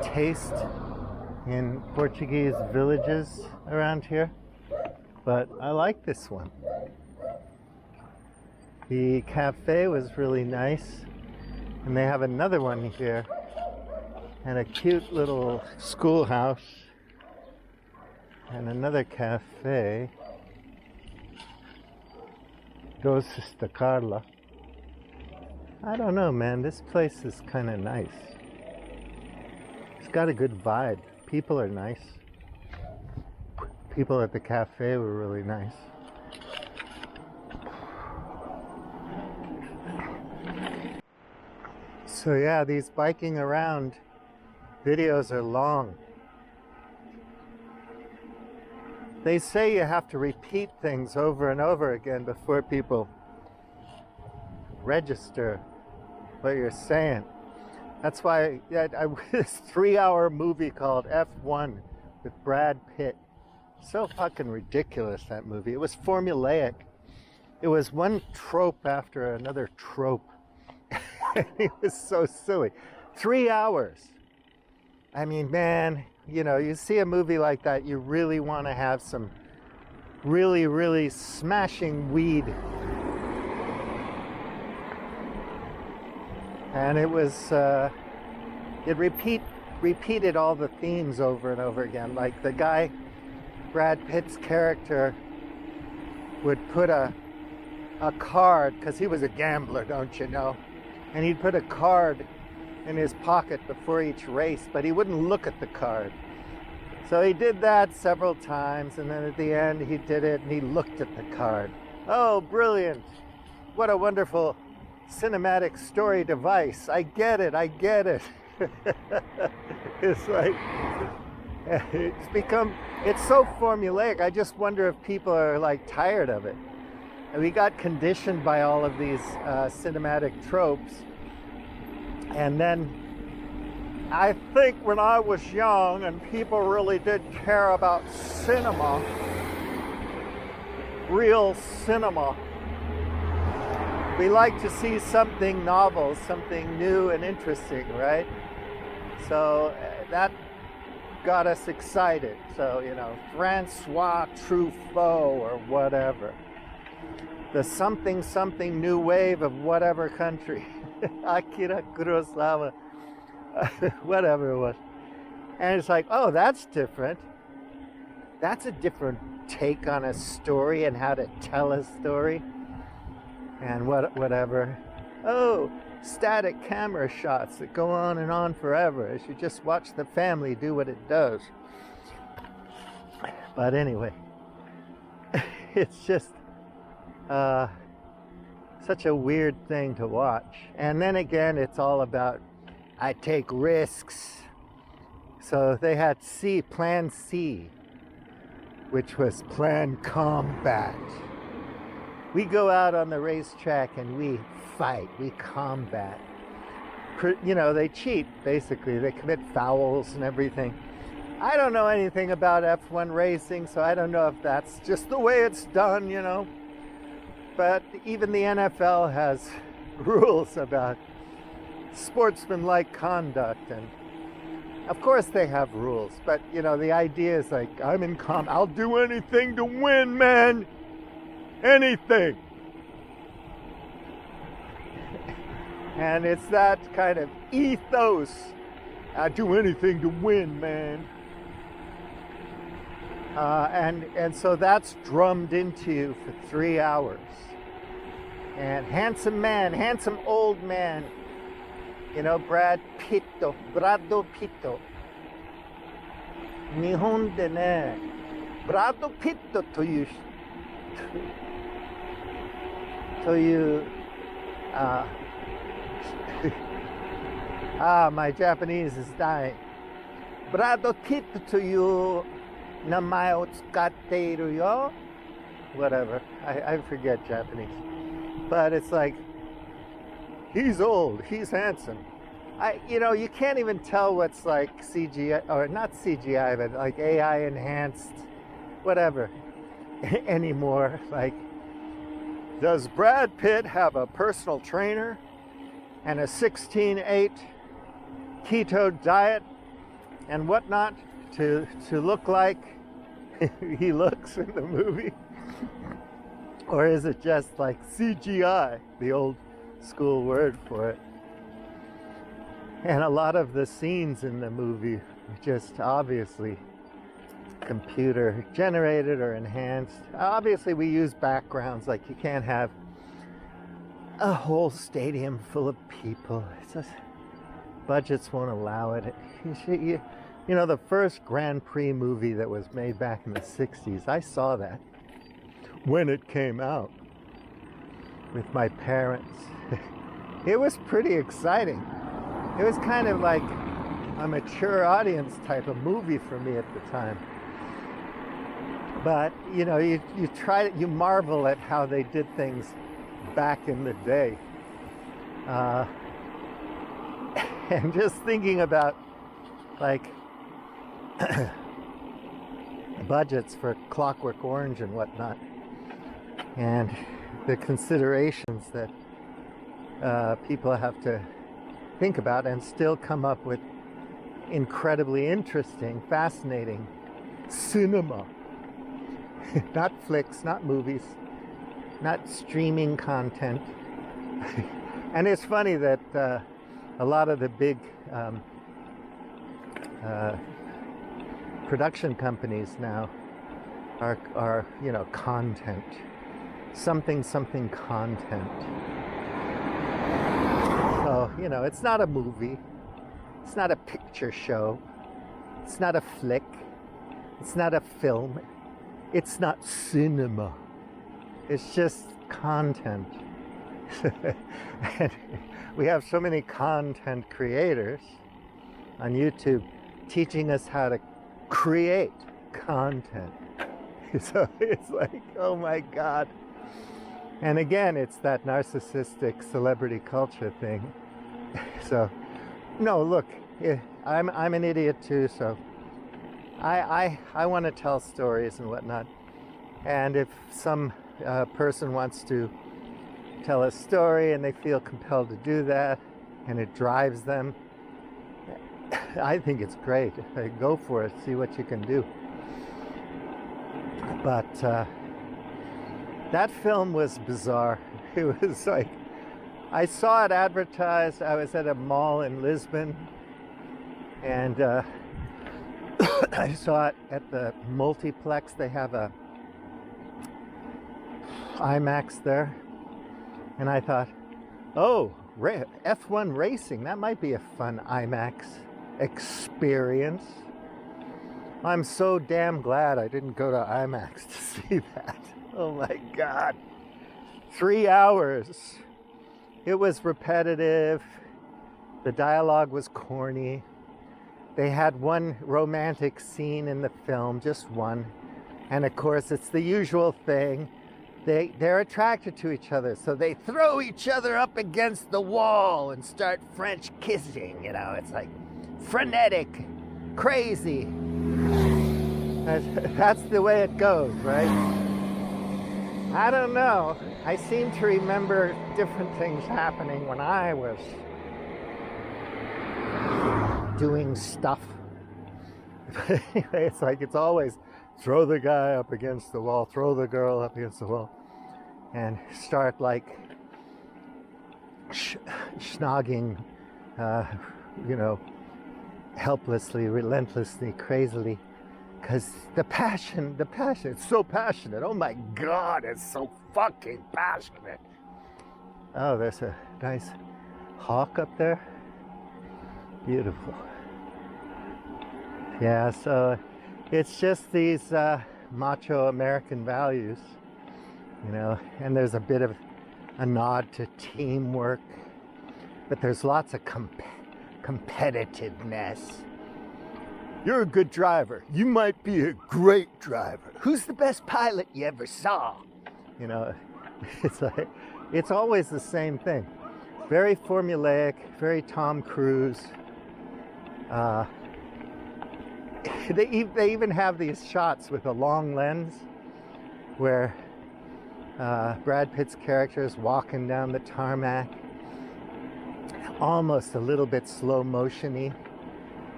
taste in Portuguese villages around here, but I like this one. The cafe was really nice, and they have another one here, and a cute little schoolhouse, and another cafe. Doces de Carla. I don't know, man. This place is kind of nice. It's got a good vibe. People are nice. People at the cafe were really nice. So yeah, these biking around videos are long. They say you have to repeat things over and over again before people register what you're saying. That's why this 3-hour movie called F1 with Brad Pitt. So fucking ridiculous, that movie. It was formulaic. It was one trope after another trope. It was so silly. 3 hours. I mean, man, you see a movie like that, you really want to have some really, really smashing weed. And it was, it repeated all the themes over and over again. Like the guy, Brad Pitt's character, would put a card, because he was a gambler, don't you know? And he'd put a card in his pocket before each race, but he wouldn't look at the card. So he did that several times, and then at the end he did it and he looked at the card. Oh, brilliant. What a wonderful cinematic story device. I get it. It's like, it's so formulaic. I just wonder if people are like tired of it. And we got conditioned by all of these cinematic tropes. And then I think when I was young and people really did care about cinema, real cinema, we like to see something novel, something new and interesting, right? So that got us excited. So, Francois Truffaut or whatever. The something new wave of whatever country. Akira Kurosawa. Whatever it was. And it's like, oh, that's different. That's a different take on a story and how to tell a story. And whatever. Oh, static camera shots that go on and on forever as you just watch the family do what it does. But anyway, it's just such a weird thing to watch. And then again, it's all about, I take risks. So they had Plan C, which was Plan Combat. We go out on the racetrack and we fight, we combat. They cheat, basically. They commit fouls and everything. I don't know anything about F1 racing, so I don't know if that's just the way it's done, But even the NFL has rules about sportsmanlike conduct, and of course they have rules, but the idea is like, I'll do anything to win, man. Anything. And it's that kind of ethos. I do anything to win, man. And so that's drummed into you for 3 hours. And handsome old man, Brad Pitto. 日本でね、ブラッド・ピットというmy Japanese is dying. ブラッド・ピットという名前を使っているよ. Whatever. I forget Japanese. But it's like, he's old, he's handsome. You can't even tell what's like CGI, or not CGI, but like AI enhanced, whatever, anymore. Like, does Brad Pitt have a personal trainer and a 16/8 keto diet and whatnot to look like he looks in the movie? Or is it just like CGI, the old school word for it? And a lot of the scenes in the movie are just obviously computer generated or enhanced. Obviously we use backgrounds, like you can't have a whole stadium full of people. It's just, budgets won't allow it. The first Grand Prix movie that was made back in the 60s, I saw that when it came out with my parents. It was pretty exciting. It was kind of like a mature audience type of movie for me at the time. But, you marvel at how they did things back in the day. And just thinking about, like, budgets for Clockwork Orange and whatnot, and the considerations that people have to think about and still come up with incredibly interesting, fascinating cinema. Not flicks, not movies, not streaming content. And it's funny that a lot of the big production companies now are content. Something content. So, it's not a movie. It's not a picture show. It's not a flick. It's not a film. It's not cinema. It's just content. And we have so many content creators on YouTube teaching us how to create content. So it's like, oh my God. And again, it's that narcissistic celebrity culture thing. So, no, look, I'm an idiot too, so I want to tell stories and whatnot. And if some person wants to tell a story and they feel compelled to do that, and it drives them. I think it's great. Go for it, see what you can do. But that film was bizarre. It was like, I saw it advertised. I was at a mall in Lisbon, and I saw it at the multiplex. They have a IMAX there, and I thought, oh, F1 racing, that might be a fun IMAX experience. I'm so damn glad I didn't go to IMAX to see that. Oh my God. 3 hours. It was repetitive. The dialogue was corny. They had one romantic scene in the film, just one. And of course, it's the usual thing. They're attracted to each other, so they throw each other up against the wall and start French kissing. You know, it's like frenetic, crazy. That's the way it goes, right? I don't know. I seem to remember different things happening when I was doing stuff. But anyway, it's like, it's always throw the guy up against the wall, throw the girl up against the wall, and start like schnogging, helplessly, relentlessly, crazily. Because the passion, it's so passionate. Oh my God, it's so fucking passionate. Oh, there's a nice hawk up there. Beautiful. Yeah, so it's just these macho American values, and there's a bit of a nod to teamwork, but there's lots of competitiveness. You're a good driver. You might be a great driver. Who's the best pilot you ever saw? It's like, it's always the same thing. Very formulaic, very Tom Cruise. They even have these shots with a long lens where Brad Pitt's character is walking down the tarmac, almost a little bit slow motion-y,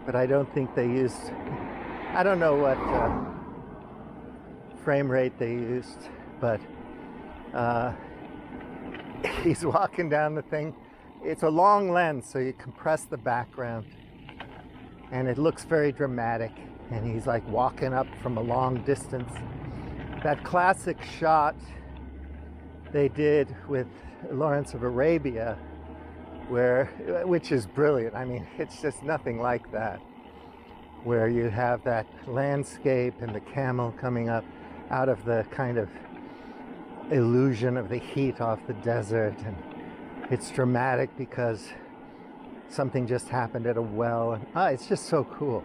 but I don't think they used, I don't know what frame rate they used, but he's walking down the thing. It's a long lens, so you compress the background, and it looks very dramatic, and he's like walking up from a long distance. That classic shot they did with Lawrence of Arabia, which is brilliant. I mean, it's just nothing like that, where you have that landscape and the camel coming up out of the kind of illusion of the heat off the desert, and it's dramatic because something just happened at a well, and it's just so cool.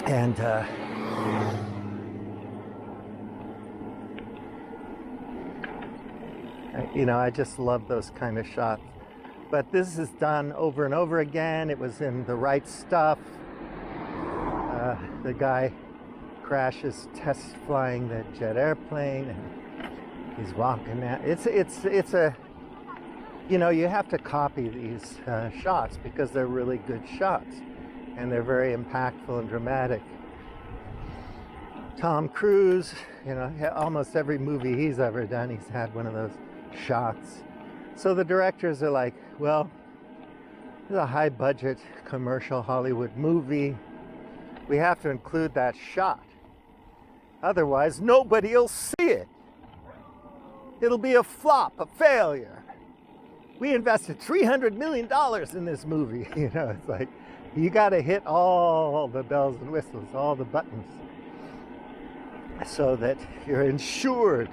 And I just love those kind of shots. But this is done over and over again. It was in The Right Stuff. The guy crashes test flying the jet airplane, and he's walking out. It's a, you have to copy these shots because they're really good shots, and they're very impactful and dramatic. Tom Cruise, almost every movie he's ever done, he's had one of those shots. So the directors are like, well, this is a high budget commercial Hollywood movie. We have to include that shot. Otherwise, nobody'll see it. It'll be a flop, a failure. We invested $300 million in this movie. It's like, you got to hit all the bells and whistles, all the buttons, so that you're ensured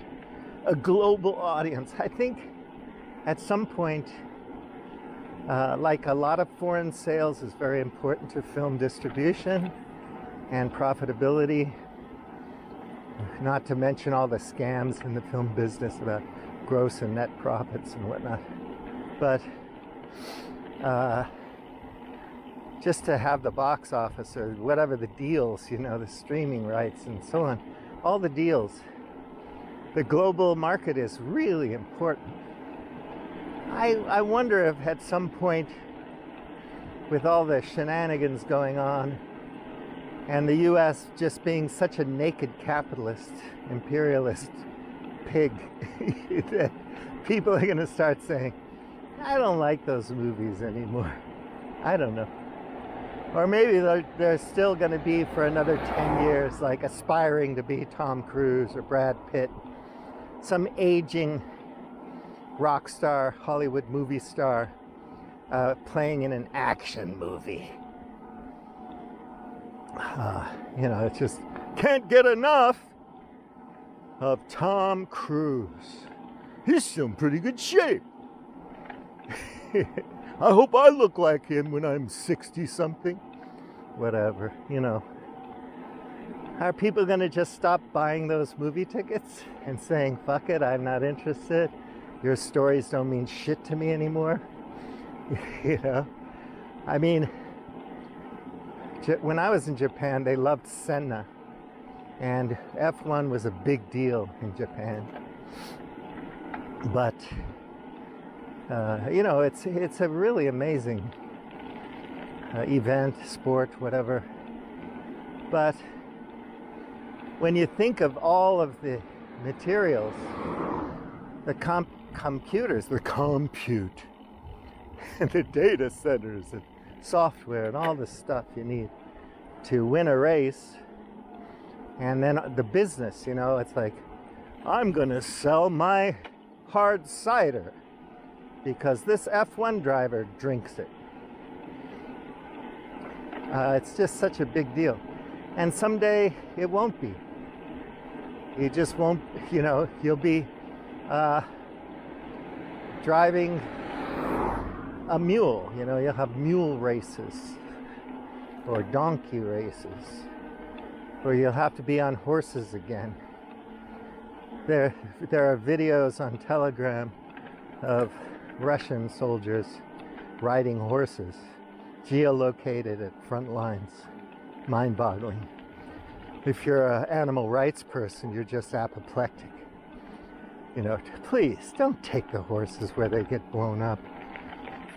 a global audience. I think at some point, like a lot of foreign sales is very important to film distribution and profitability, not to mention all the scams in the film business about gross and net profits and whatnot. But just to have the box office or whatever the deals, the streaming rights and so on, all the deals the global market is really important. I wonder if at some point, with all the shenanigans going on, and the US just being such a naked capitalist, imperialist pig, that people are going to start saying, I don't like those movies anymore. I don't know. Or maybe they're still going to be for another 10 years, like aspiring to be Tom Cruise or Brad Pitt, some aging rock star, Hollywood movie star, playing in an action movie. It just can't get enough of Tom Cruise. He's still in pretty good shape. I hope I look like him when I'm 60-something. Whatever, Are people going to just stop buying those movie tickets and saying, fuck it, I'm not interested? Your stories don't mean shit to me anymore? I mean, when I was in Japan, they loved Senna. And F1 was a big deal in Japan. But, it's a really amazing event, sport, whatever. But when you think of all of the materials, the computers, the compute, and the data centers and software and all the stuff you need to win a race, and then the business, it's like, I'm going to sell my hard cider because this F1 driver drinks it. It's just such a big deal. And someday it won't be. You just won't, you'll be driving a mule, you'll have mule races or donkey races, or you'll have to be on horses again. There are videos on Telegram of Russian soldiers riding horses, geolocated at front lines. Mind-boggling. If you're an animal rights person, you're just apoplectic. Please don't take the horses where they get blown up,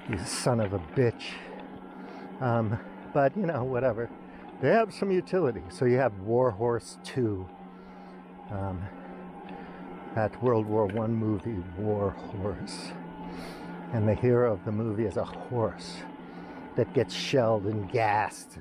you son of a bitch. But whatever. They have some utility. So you have War Horse 2. That World War I movie, War Horse. And the hero of the movie is a horse that gets shelled and gassed.